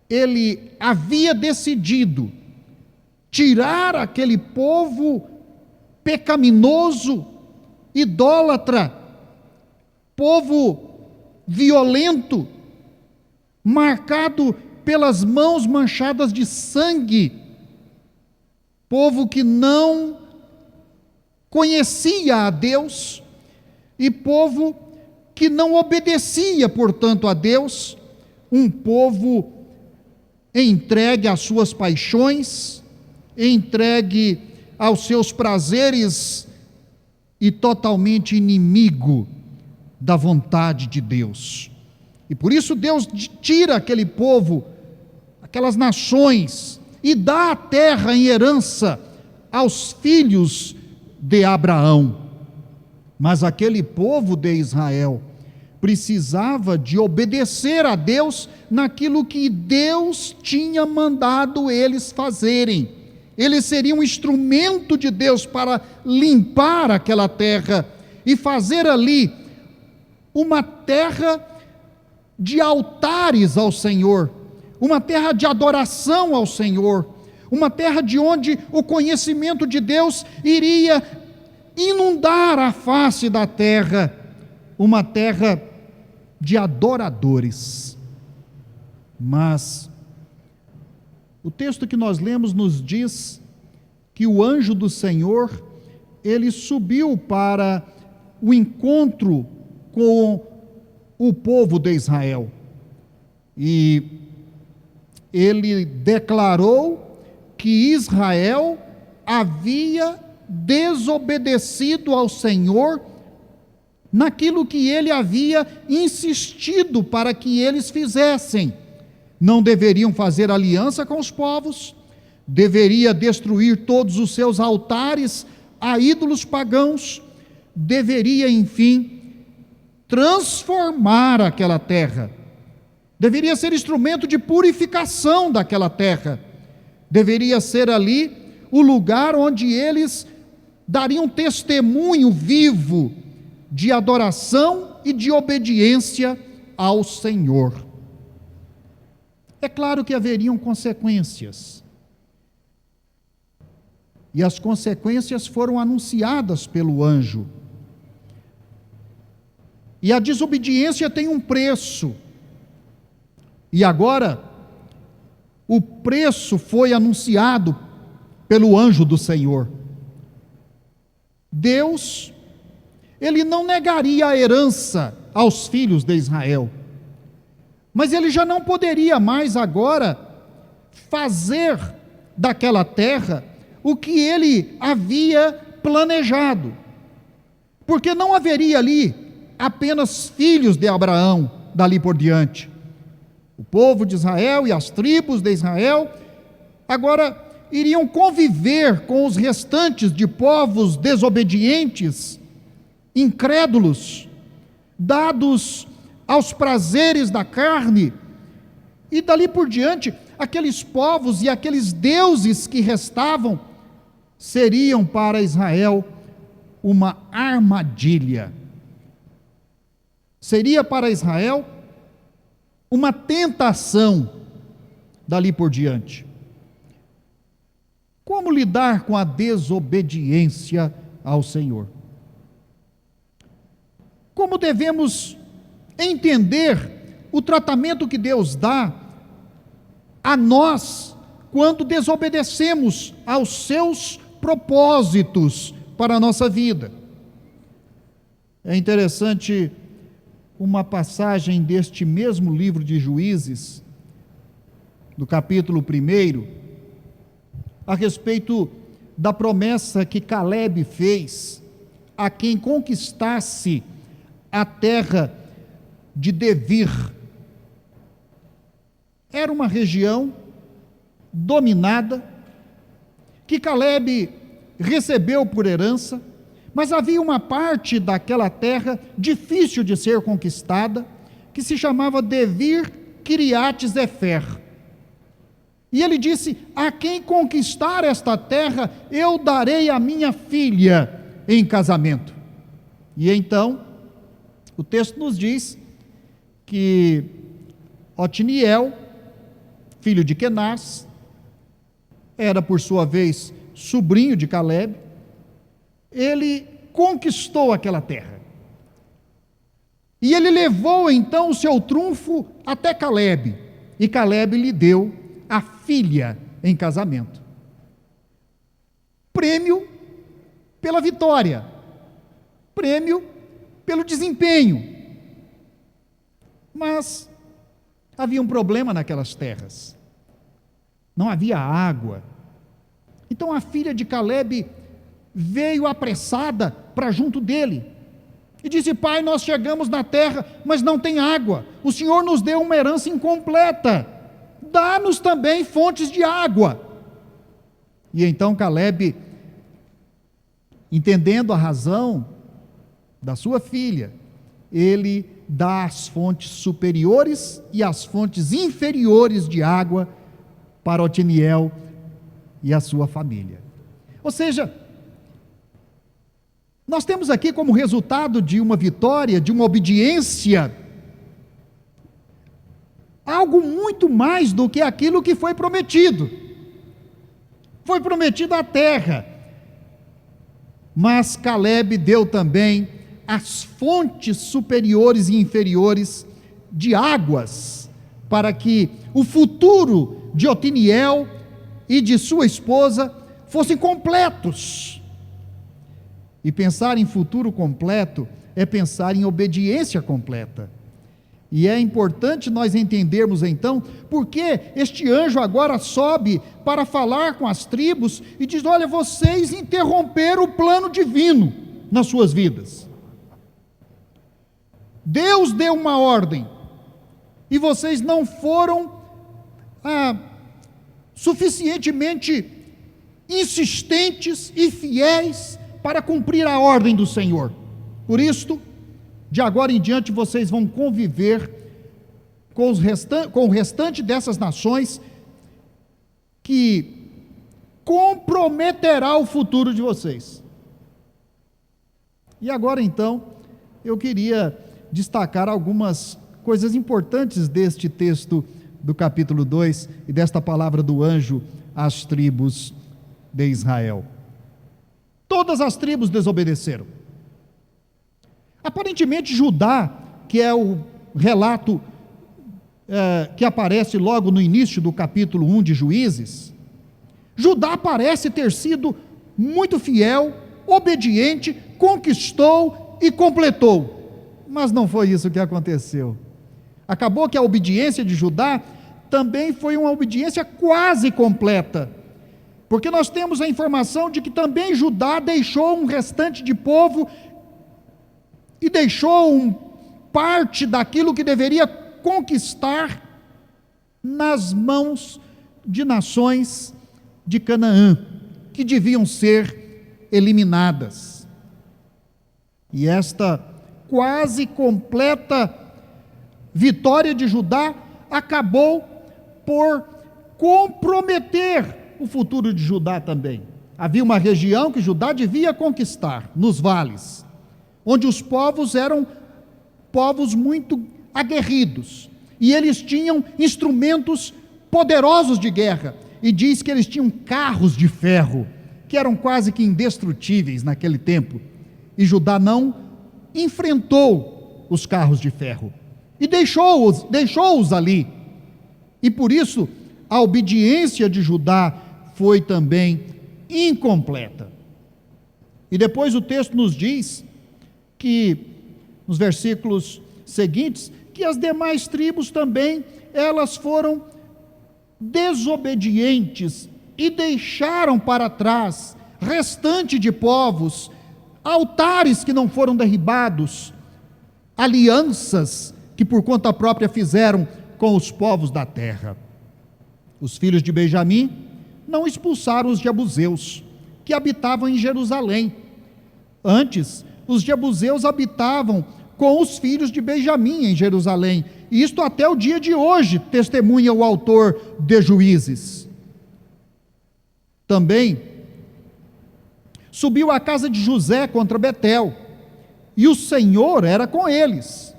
ele havia decidido tirar aquele povo pecaminoso, idólatra, povo violento, marcado pelas mãos manchadas de sangue, povo que não conhecia a Deus, e povo que não obedecia, portanto, a Deus, um povo entregue às suas paixões, entregue aos seus prazeres e totalmente inimigo da vontade de Deus. E por isso Deus tira aquele povo, aquelas nações, e dá a terra em herança aos filhos de Abraão. Mas aquele povo de Israel precisava de obedecer a Deus naquilo que Deus tinha mandado eles fazerem. Eles seriam um instrumento de Deus para limpar aquela terra e fazer ali uma terra de altares ao Senhor, uma terra de adoração ao Senhor, uma terra de onde o conhecimento de Deus iria inundar a face da terra, uma terra de adoradores. Mas o texto que nós lemos nos diz que o anjo do Senhor, ele subiu para o encontro com o povo de Israel, e ele declarou que Israel havia desobedecido ao Senhor naquilo que ele havia insistido para que eles fizessem. Não deveriam fazer aliança com os povos, deveria destruir todos os seus altares a ídolos pagãos, deveria, enfim, transformar aquela terra, deveria ser instrumento de purificação daquela terra, deveria ser ali o lugar onde eles dariam testemunho vivo de adoração e de obediência ao Senhor. É claro que haveriam consequências, e as consequências foram anunciadas pelo anjo. E a desobediência tem um preço, e agora o preço foi anunciado pelo anjo do Senhor. Deus, ele não negaria a herança aos filhos de Israel, mas ele já não poderia mais agora fazer daquela terra o que ele havia planejado, porque não haveria ali apenas filhos de Abraão dali por diante. O povo de Israel e as tribos de Israel agora iriam conviver com os restantes de povos desobedientes, incrédulos, dados aos prazeres da carne, e dali por diante, aqueles povos e aqueles deuses que restavam seriam para Israel uma armadilha. Seria para Israel uma tentação dali por diante. Como lidar com a desobediência ao Senhor? Como devemos entender o tratamento que Deus dá a nós quando desobedecemos aos seus propósitos para a nossa vida? É interessante uma passagem deste mesmo livro de Juízes, do capítulo 1, a respeito da promessa que Caleb fez a quem conquistasse a terra de Devir. Era uma região dominada, que Caleb recebeu por herança, mas havia uma parte daquela terra difícil de ser conquistada, que se chamava Devir Kiriat Efer. E ele disse: a quem conquistar esta terra, eu darei a minha filha em casamento. E então, o texto nos diz que Otniel, filho de Kenaz, era por sua vez sobrinho de Caleb, ele conquistou aquela terra. E ele levou então o seu trunfo até Caleb, e Caleb lhe deu a filha em casamento. Prêmio pela vitória, prêmio pelo desempenho, Mas havia um problema naquelas terras. Não havia água. Então a filha de Calebe veio apressada para junto dele e disse: pai, nós chegamos na terra, mas não tem água. O Senhor nos deu uma herança incompleta. Dá-nos também fontes de água. E então Calebe, entendendo a razão da sua filha, ele dá as fontes superiores e as fontes inferiores de água para Otiniel e a sua família. Ou seja, nós temos aqui como resultado de uma vitória, de uma obediência, algo muito mais do que aquilo que foi prometido. Foi prometida a terra, mas Calebe deu também as fontes superiores e inferiores de águas, para que o futuro de Otiniel e de sua esposa fossem completos. E pensar em futuro completo é pensar em obediência completa. E é importante nós entendermos então, porque este anjo agora sobe para falar com as tribos e diz: olha, vocês interromperam o plano divino nas suas vidas. Deus deu uma ordem, e vocês não foram suficientemente insistentes e fiéis para cumprir a ordem do Senhor. Por isto, de agora em diante, vocês vão conviver com o restante dessas nações, que comprometerá o futuro de vocês. E agora então, eu queria destacar algumas coisas importantes deste texto do capítulo 2 e desta palavra do anjo às tribos de Israel. Todas as tribos desobedeceram. Aparentemente Judá, que é o relato que aparece logo no início do capítulo 1 de Juízes, Judá parece ter sido muito fiel, obediente, conquistou e completou. Mas não foi isso que aconteceu. Acabou que a obediência de Judá também foi uma obediência quase completa, porque nós temos a informação de que também Judá deixou um restante de povo e deixou parte daquilo que deveria conquistar nas mãos de nações de Canaã, que deviam ser eliminadas. E esta quase completa vitória de Judá acabou por comprometer o futuro de Judá também. Havia uma região que Judá devia conquistar, nos vales, onde os povos eram povos muito aguerridos, e eles tinham instrumentos poderosos de guerra, e diz que eles tinham carros de ferro, que eram quase que indestrutíveis naquele tempo, e Judá não enfrentou os carros de ferro, e deixou-os ali, e por isso a obediência de Judá foi também incompleta. E depois o texto nos diz que, nos versículos seguintes, que as demais tribos também, elas foram desobedientes e deixaram para trás restante de povos, altares que não foram derribados, alianças que por conta própria fizeram com os povos da terra. Os filhos de Benjamim não expulsaram os jebuseus que habitavam em Jerusalém. Antes, os jebuseus habitavam com os filhos de Benjamim em Jerusalém, e isto até o dia de hoje, testemunha o autor de Juízes. Também subiu a casa de José contra Betel, e o Senhor era com eles.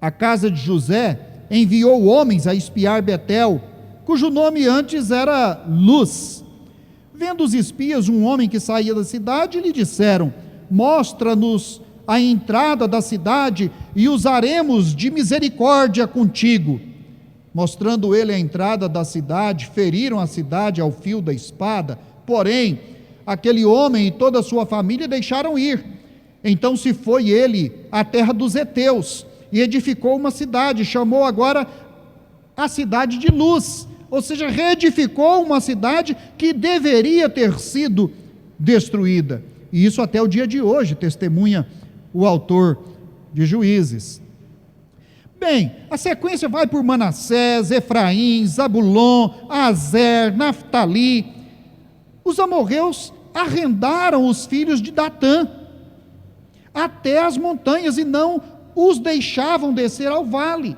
A casa de José enviou homens a espiar Betel, cujo nome antes era Luz. Vendo os espias um homem que saía da cidade, lhe disseram: mostra-nos a entrada da cidade e usaremos de misericórdia contigo. Mostrando ele a entrada da cidade, feriram a cidade ao fio da espada, porém, aquele homem e toda a sua família deixaram ir. Então se foi ele à terra dos heteus, e edificou uma cidade, chamou agora a cidade de Luz, ou seja, reedificou uma cidade que deveria ter sido destruída. E isso até o dia de hoje, testemunha o autor de Juízes. Bem, a sequência vai por Manassés, Efraim, Zabulon, Azer, Naftali. Os amorreus arrendaram os filhos de Datã até as montanhas e não os deixavam descer ao vale.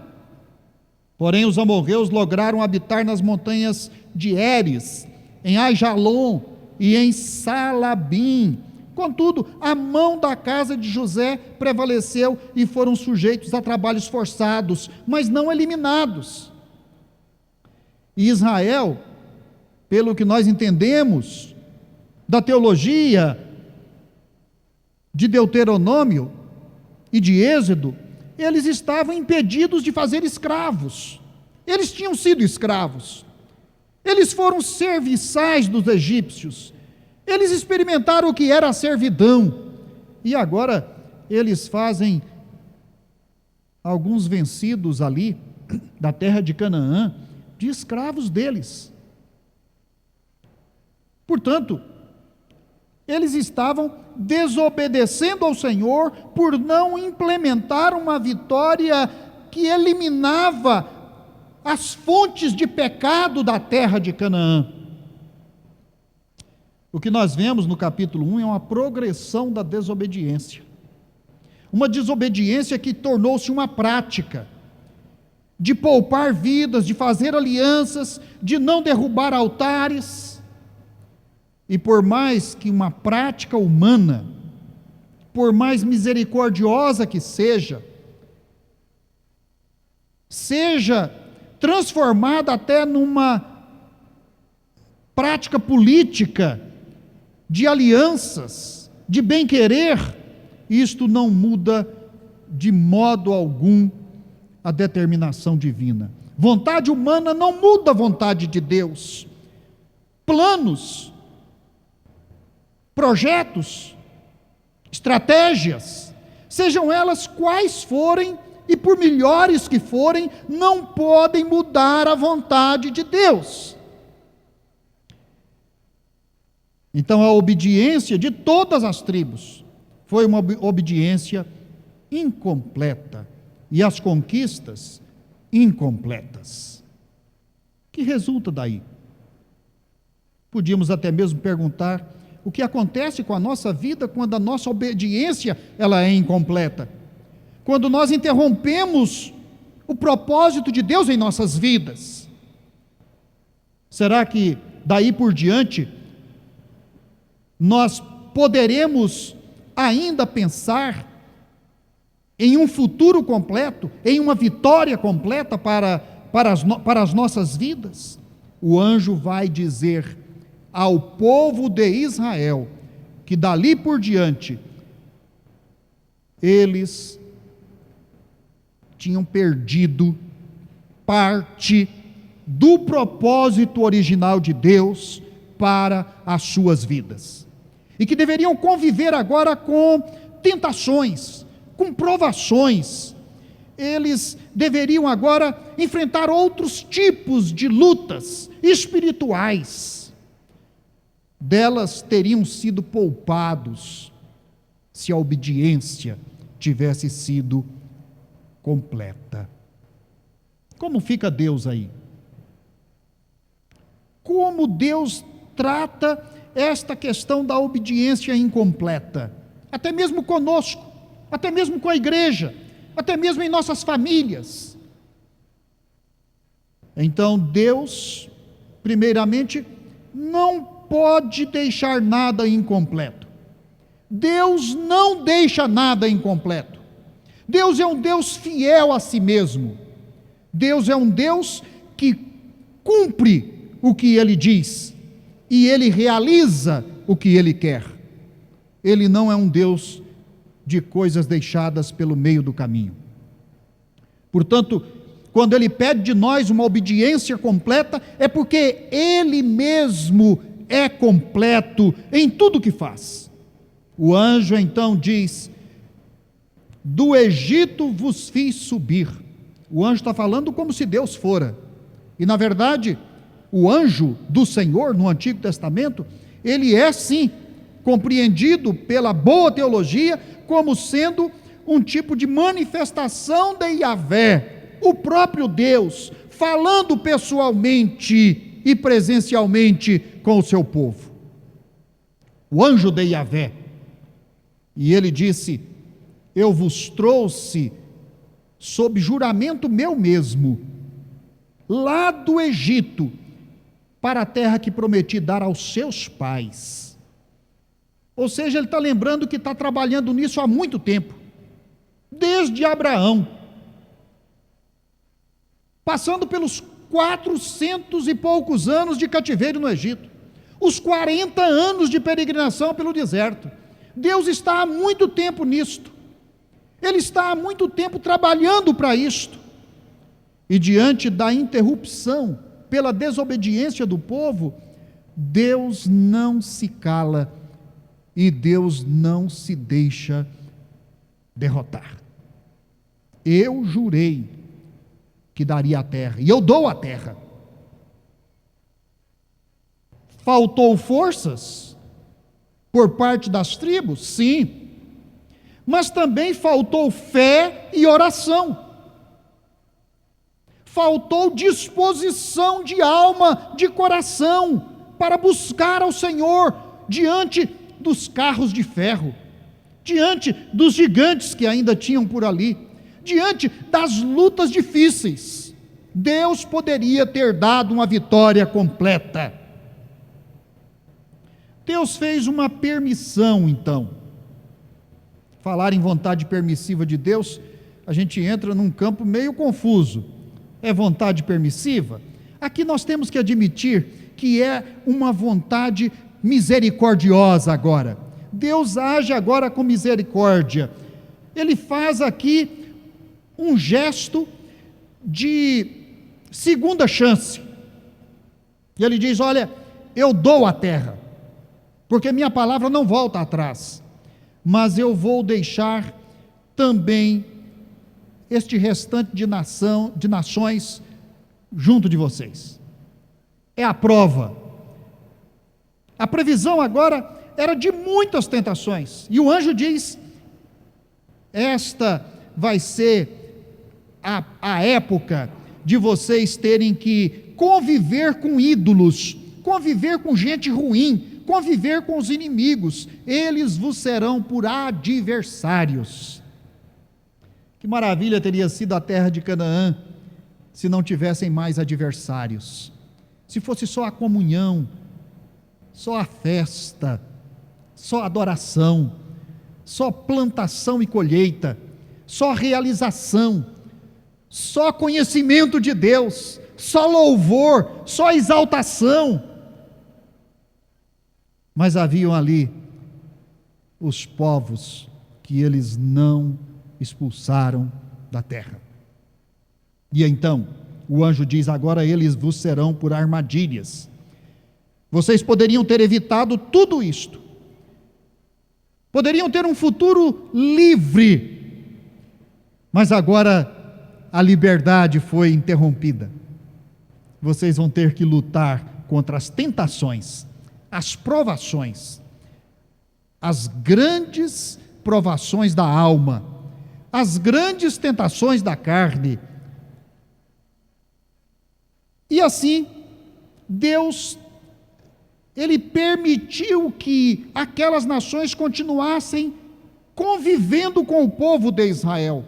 Porém, os amorreus lograram habitar nas montanhas de Eres, em Aijalon e em Salabim. Contudo, a mão da casa de José prevaleceu e foram sujeitos a trabalhos forçados, mas não eliminados. E Israel, pelo que nós entendemos da teologia de Deuteronômio e de Êxodo, eles estavam impedidos de fazer escravos. Eles tinham sido escravos. Eles foram serviçais dos egípcios. Eles experimentaram o que era a servidão. E agora eles fazem alguns vencidos ali da terra de Canaã de escravos deles. Portanto, eles estavam desobedecendo ao Senhor por não implementar uma vitória que eliminava as fontes de pecado da terra de Canaã. O que nós vemos no capítulo 1 é uma progressão da desobediência. Uma desobediência que tornou-se uma prática de poupar vidas, de fazer alianças, de não derrubar altares. E por mais que uma prática humana, por mais misericordiosa que seja transformada até numa prática política de alianças, de bem-querer, isto não muda de modo algum a determinação divina. Vontade humana não muda a vontade de Deus. Planos, projetos, estratégias, sejam elas quais forem e por melhores que forem, não podem mudar a vontade de Deus. Então a obediência de todas as tribos foi uma obediência incompleta e as conquistas incompletas. Que resulta daí? Podíamos até mesmo perguntar o que acontece com a nossa vida quando a nossa obediência ela é incompleta. Quando nós interrompemos o propósito de Deus em nossas vidas. Será que daí por diante nós poderemos ainda pensar em um futuro completo, em uma vitória completa para as nossas vidas? O anjo vai dizer ao povo de Israel que dali por diante eles tinham perdido parte do propósito original de Deus para as suas vidas. E que deveriam conviver agora com tentações, com provações. Eles deveriam agora enfrentar outros tipos de lutas espirituais. Delas teriam sido poupados se a obediência tivesse sido completa. Como fica Deus aí? Como Deus trata esta questão da obediência incompleta? Até mesmo conosco, até mesmo com a igreja, até mesmo em nossas famílias. Então Deus, primeiramente, não pode deixar nada incompleto. Deus não deixa nada incompleto. Deus é um Deus fiel a si mesmo. Deus é um Deus que cumpre o que Ele diz e Ele realiza o que Ele quer. Ele não é um Deus de coisas deixadas pelo meio do caminho. Portanto, quando Ele pede de nós uma obediência completa, é porque Ele mesmo é completo em tudo que faz. O anjo então diz do Egito vos fiz subir. O anjo está falando como se Deus fora. E na verdade, o anjo do Senhor no Antigo Testamento, ele é sim compreendido pela boa teologia como sendo um tipo de manifestação de Yahvé, o próprio Deus, falando pessoalmente e presencialmente com o seu povo. O anjo de Yahvé. E ele disse: eu vos trouxe sob juramento meu mesmo, lá do Egito, para a terra que prometi dar aos seus pais. Ou seja, ele está lembrando que está trabalhando nisso há muito tempo, desde Abraão, passando pelos 400 e poucos anos de cativeiro no Egito, os 40 anos de peregrinação pelo deserto. Deus está há muito tempo nisto, Ele está há muito tempo trabalhando para isto, e diante da interrupção pela desobediência do povo, Deus não se cala e Deus não se deixa derrotar. Eu jurei que daria a terra, e eu dou a terra. Faltou forças por parte das tribos? Sim. Mas também faltou fé e oração. Faltou disposição de alma, de coração, para buscar ao Senhor diante dos carros de ferro, diante dos gigantes que ainda tinham por ali, diante das lutas difíceis. Deus poderia ter dado uma vitória completa. Deus fez uma permissão, então. Falar em vontade permissiva de Deus, a gente entra num campo meio confuso. É vontade permissiva? Aqui nós temos que admitir que é uma vontade misericordiosa agora. Deus age agora com misericórdia. Ele faz aqui um gesto de segunda chance. E ele diz: olha, eu dou a terra, porque minha palavra não volta atrás, mas eu vou deixar também este restante de nações junto de vocês. É a prova. A previsão agora era de muitas tentações, e o anjo diz: esta vai ser a época de vocês terem que conviver com ídolos, conviver com gente ruim, conviver com os inimigos. Eles vos serão por adversários. Que maravilha teria sido a terra de Canaã se não tivessem mais adversários, se fosse só a comunhão, só a festa, só adoração, só plantação e colheita, só realização, só conhecimento de Deus, só louvor, só exaltação. Mas haviam ali os povos que eles não expulsaram da terra. E então, o anjo diz: agora eles vos serão por armadilhas. Vocês poderiam ter evitado tudo isto, poderiam ter um futuro livre, mas agora a liberdade foi interrompida. Vocês vão ter que lutar contra as tentações, as provações, as grandes provações da alma, as grandes tentações da carne. E assim, Deus, Ele permitiu que aquelas nações continuassem convivendo com o povo de Israel.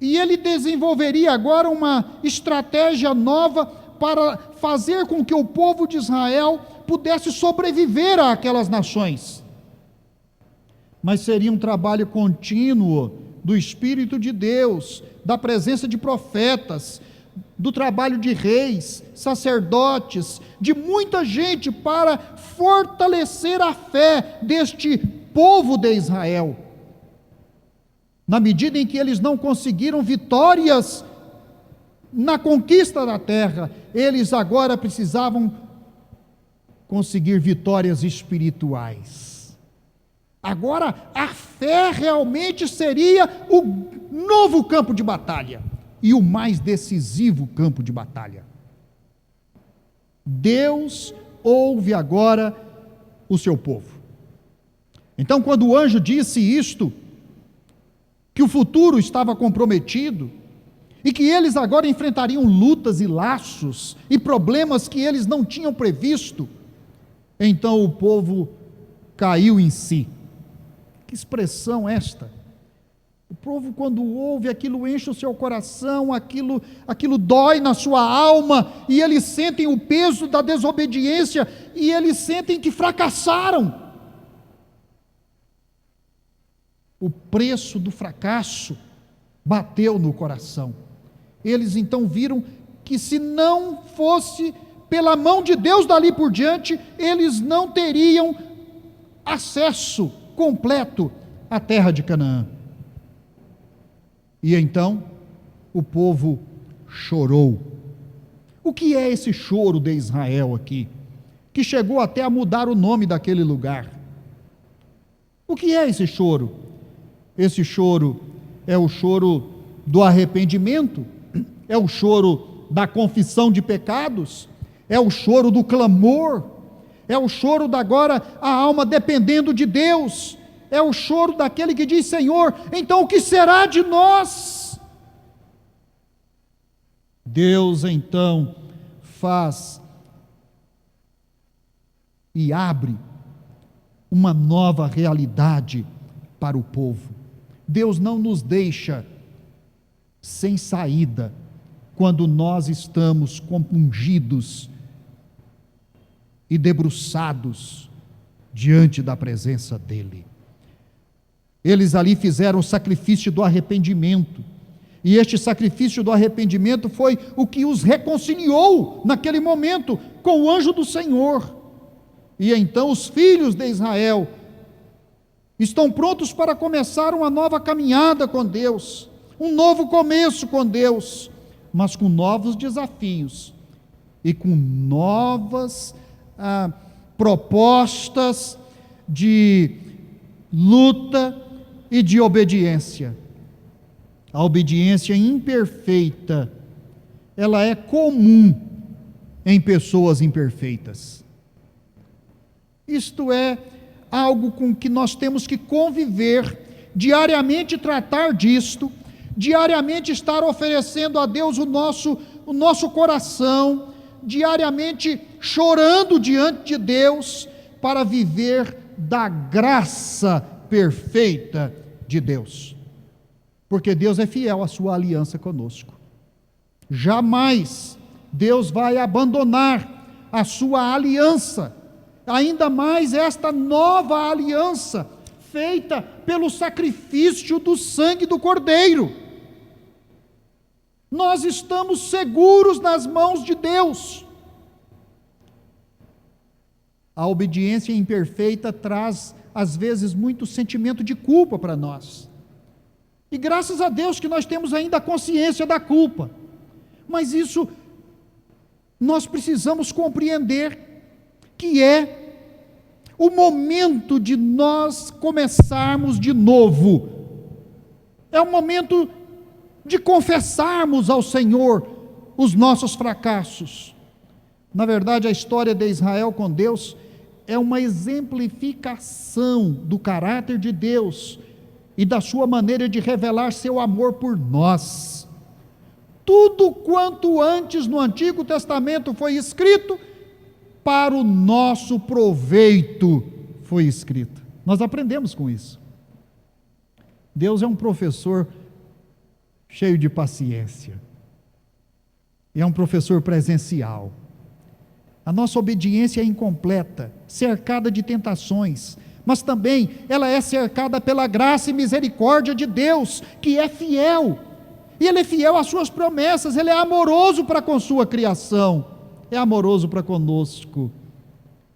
E Ele desenvolveria agora uma estratégia nova para fazer com que o povo de Israel pudesse sobreviver àquelas nações. Mas seria um trabalho contínuo do Espírito de Deus, da presença de profetas, do trabalho de reis, sacerdotes, de muita gente para fortalecer a fé deste povo de Israel. Na medida em que eles não conseguiram vitórias na conquista da terra, eles agora precisavam conseguir vitórias espirituais. Agora, a fé realmente seria o novo campo de batalha e o mais decisivo campo de batalha. Deus ouve agora o seu povo. Então, quando o anjo disse isto, que o futuro estava comprometido, e que eles agora enfrentariam lutas e laços, e problemas que eles não tinham previsto, então o povo caiu em si. Que expressão esta? O povo, quando ouve, aquilo enche o seu coração, aquilo dói na sua alma, e eles sentem o peso da desobediência, e eles sentem que fracassaram. O preço do fracasso bateu no coração. Eles então viram que, se não fosse pela mão de Deus dali por diante, eles não teriam acesso completo à terra de Canaã. E então o povo chorou. O que é esse choro de Israel aqui, que chegou até a mudar o nome daquele lugar? O que é esse choro? Esse choro é o choro do arrependimento, é o choro da confissão de pecados, é o choro do clamor, é o choro da agora a alma dependendo de Deus, é o choro daquele que diz: Senhor, então o que será de nós? Deus então faz e abre uma nova realidade para o povo. Deus não nos deixa sem saída quando nós estamos compungidos e debruçados diante da presença dEle. Eles ali fizeram o sacrifício do arrependimento, e este sacrifício do arrependimento foi o que os reconciliou naquele momento com o anjo do Senhor. E então os filhos de Israel estão prontos para começar uma nova caminhada com Deus, um novo começo com Deus, mas com novos desafios e com novas propostas de luta e de obediência. A obediência imperfeita, ela é comum em pessoas imperfeitas. Isto é algo com que nós temos que conviver, diariamente tratar disto, diariamente estar oferecendo a Deus o nosso coração, diariamente chorando diante de Deus, para viver da graça perfeita de Deus. Porque Deus é fiel à sua aliança conosco. Jamais Deus vai abandonar a sua aliança, ainda mais esta nova aliança, feita pelo sacrifício do sangue do Cordeiro. Nós estamos seguros nas mãos de Deus. A obediência imperfeita traz, às vezes, muito sentimento de culpa para nós. E graças a Deus que nós temos ainda a consciência da culpa. Mas isso, nós precisamos compreender que é o momento de nós começarmos de novo. É o momento de confessarmos ao Senhor os nossos fracassos. Na verdade, a história de Israel com Deus é uma exemplificação do caráter de Deus e da sua maneira de revelar seu amor por nós. Tudo quanto antes no Antigo Testamento foi escrito, para o nosso proveito foi escrito. Nós aprendemos com isso. Deus é um professor cheio de paciência. É um professor presencial. A nossa obediência é incompleta, cercada de tentações, mas também ela é cercada pela graça e misericórdia de Deus, que é fiel. E Ele é fiel às suas promessas, Ele é amoroso para com sua criação, é amoroso para conosco.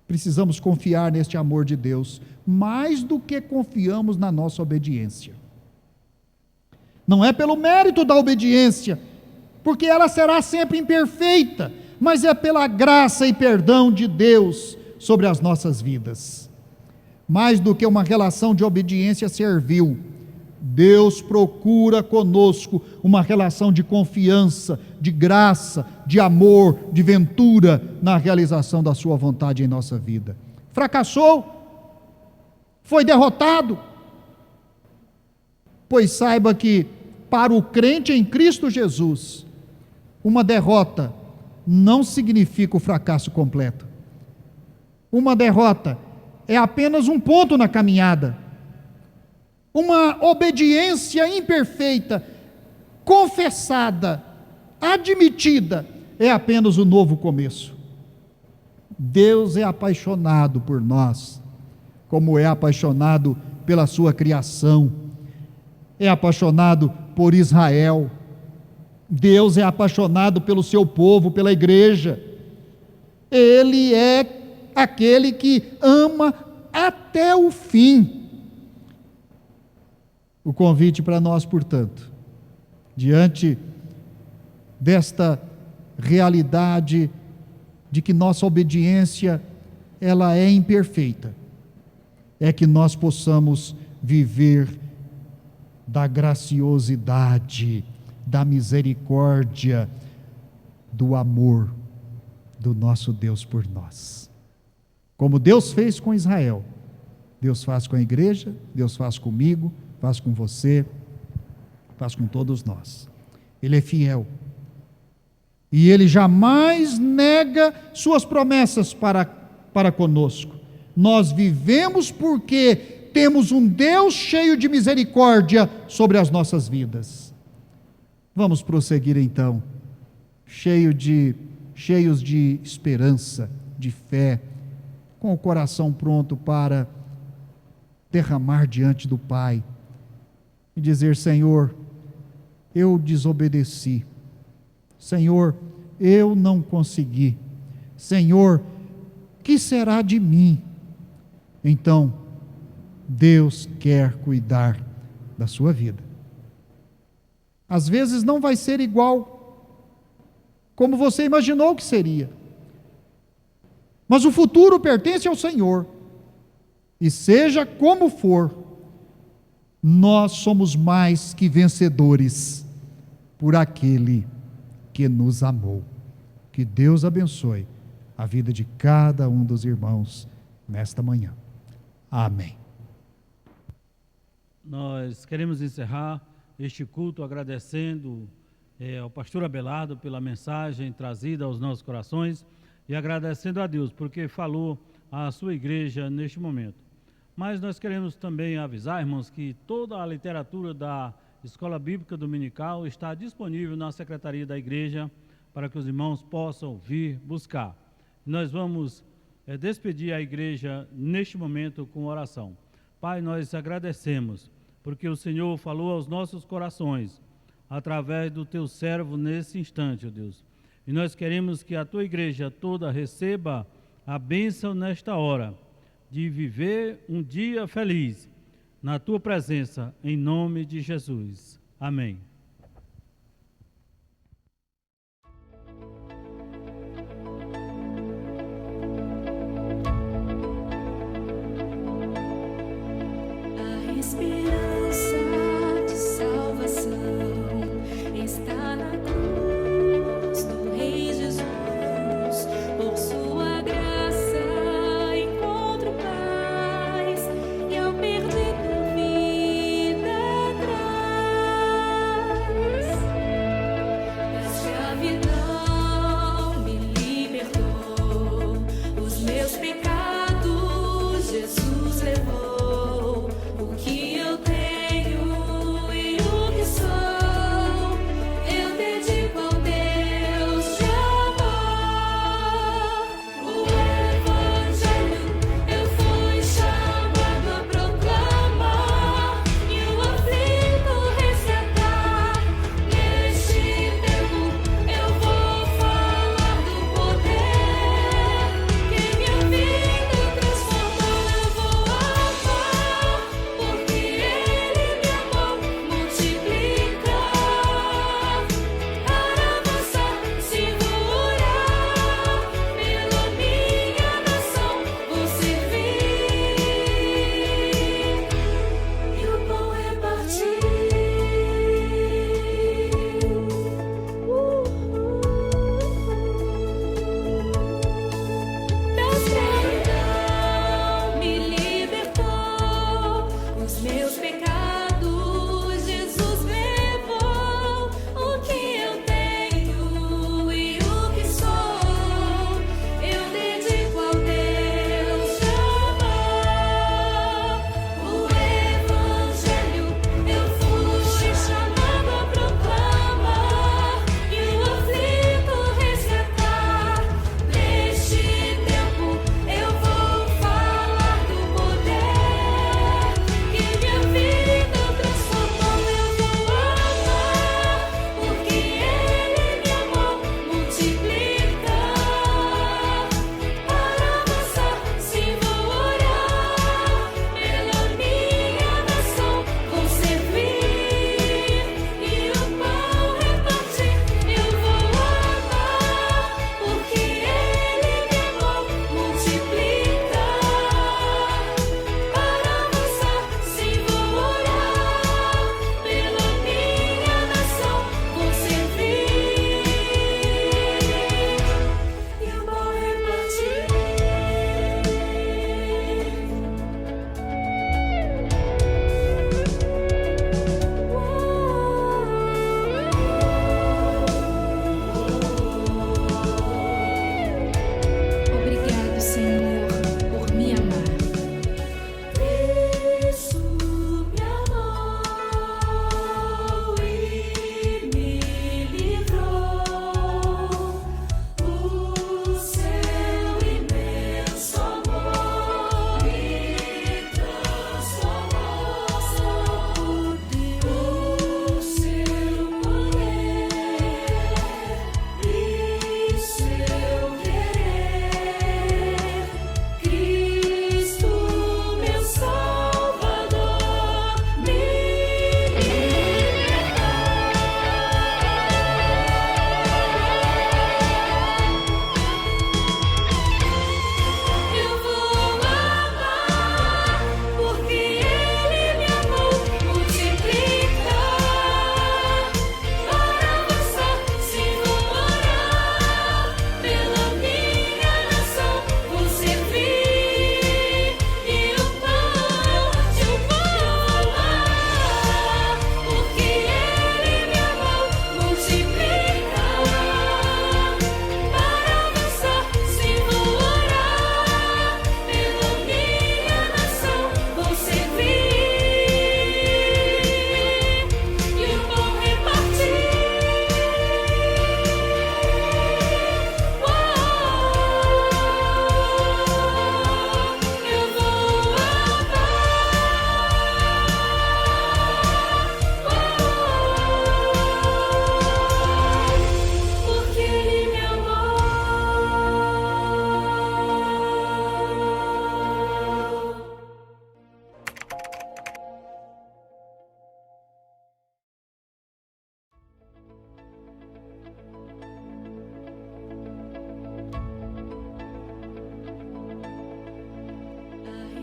Precisamos confiar neste amor de Deus, mais do que confiamos na nossa obediência. Não é pelo mérito da obediência, porque ela será sempre imperfeita, mas é pela graça e perdão de Deus sobre as nossas vidas. mais do que uma relação de obediência servil. Deus procura conosco uma relação de confiança, de graça, de amor, de ventura na realização da sua vontade em nossa vida. Fracassou? Foi derrotado? Pois saiba que para o crente em Cristo Jesus, uma derrota não significa o fracasso completo. Uma derrota é apenas um ponto na caminhada. Uma obediência imperfeita, confessada, admitida, é apenas o novo começo. Deus é apaixonado por nós, como é apaixonado pela sua criação, é apaixonado por Israel. Deus é apaixonado pelo seu povo, pela igreja. Ele é aquele que ama até o fim. O convite para nós, portanto, diante desta realidade de que nossa obediência ela é imperfeita, é que nós possamos viver da graciosidade, da misericórdia, do amor do nosso Deus por nós. Como Deus fez com Israel, Deus faz com a igreja, Deus faz comigo, faz com você, faz com todos nós. Ele é fiel. E Ele jamais nega suas promessas para conosco. Nós vivemos porque temos um Deus cheio de misericórdia sobre as nossas vidas. Vamos prosseguir então, cheios de esperança, de fé, com o coração pronto para derramar diante do Pai e dizer: Senhor, eu desobedeci. Senhor, eu não consegui. Senhor, que será de mim? Então, Deus quer cuidar da sua vida. Às vezes não vai ser igual como você imaginou que seria, mas o futuro pertence ao Senhor, e seja como for, nós somos mais que vencedores por aquele que nos amou. Que Deus abençoe a vida de cada um dos irmãos nesta manhã. Amém. Nós queremos encerrar este culto agradecendo ao pastor Abelardo pela mensagem trazida aos nossos corações e agradecendo a Deus porque falou à sua igreja neste momento. Mas nós queremos também avisar, irmãos, que toda a literatura da Escola Bíblica Dominical está disponível na Secretaria da Igreja para que os irmãos possam vir buscar. Nós vamos despedir a igreja neste momento com oração. Pai, nós agradecemos porque o Senhor falou aos nossos corações através do teu servo nesse instante, ó Deus. E nós queremos que a tua igreja toda receba a bênção nesta hora de viver um dia feliz na tua presença, em nome de Jesus. Amém. A esperança de salvação está na cruz do Rei Jesus. Por sua graça encontro paz e ao perdido vida traz.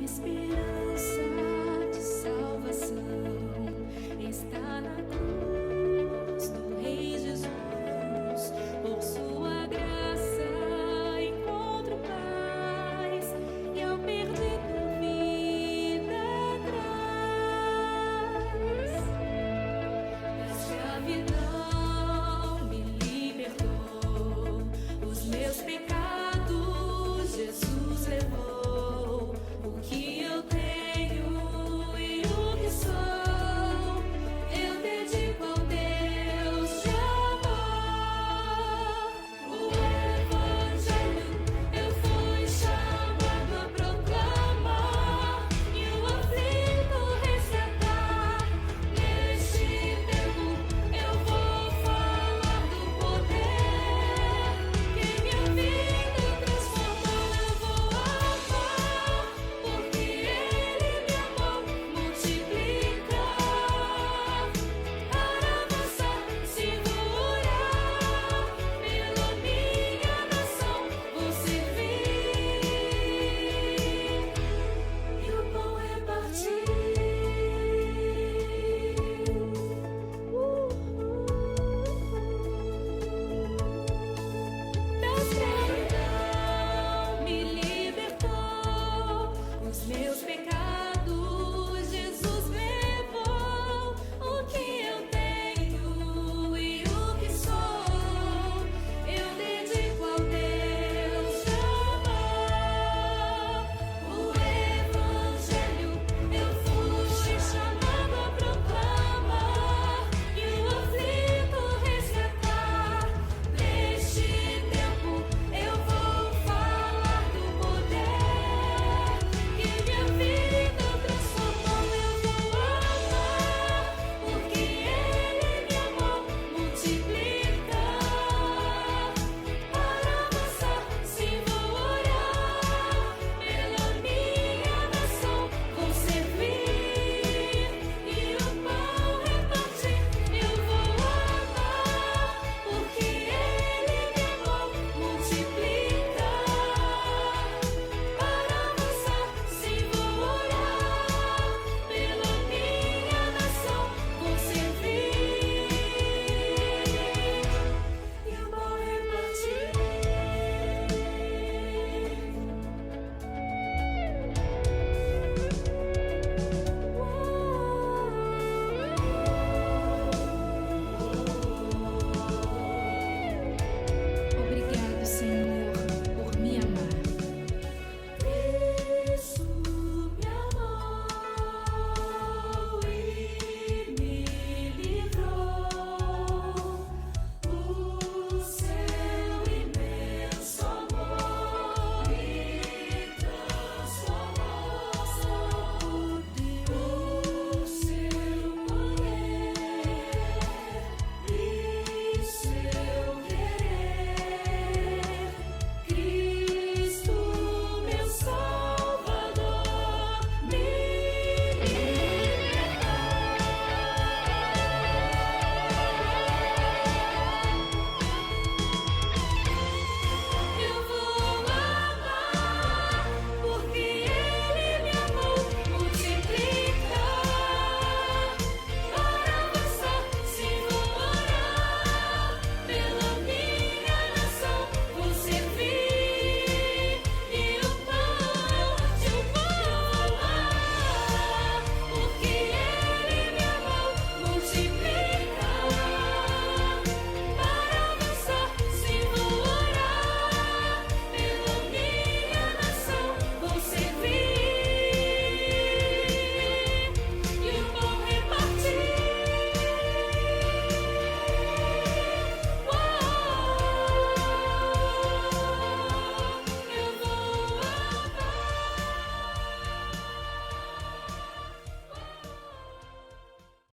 esperança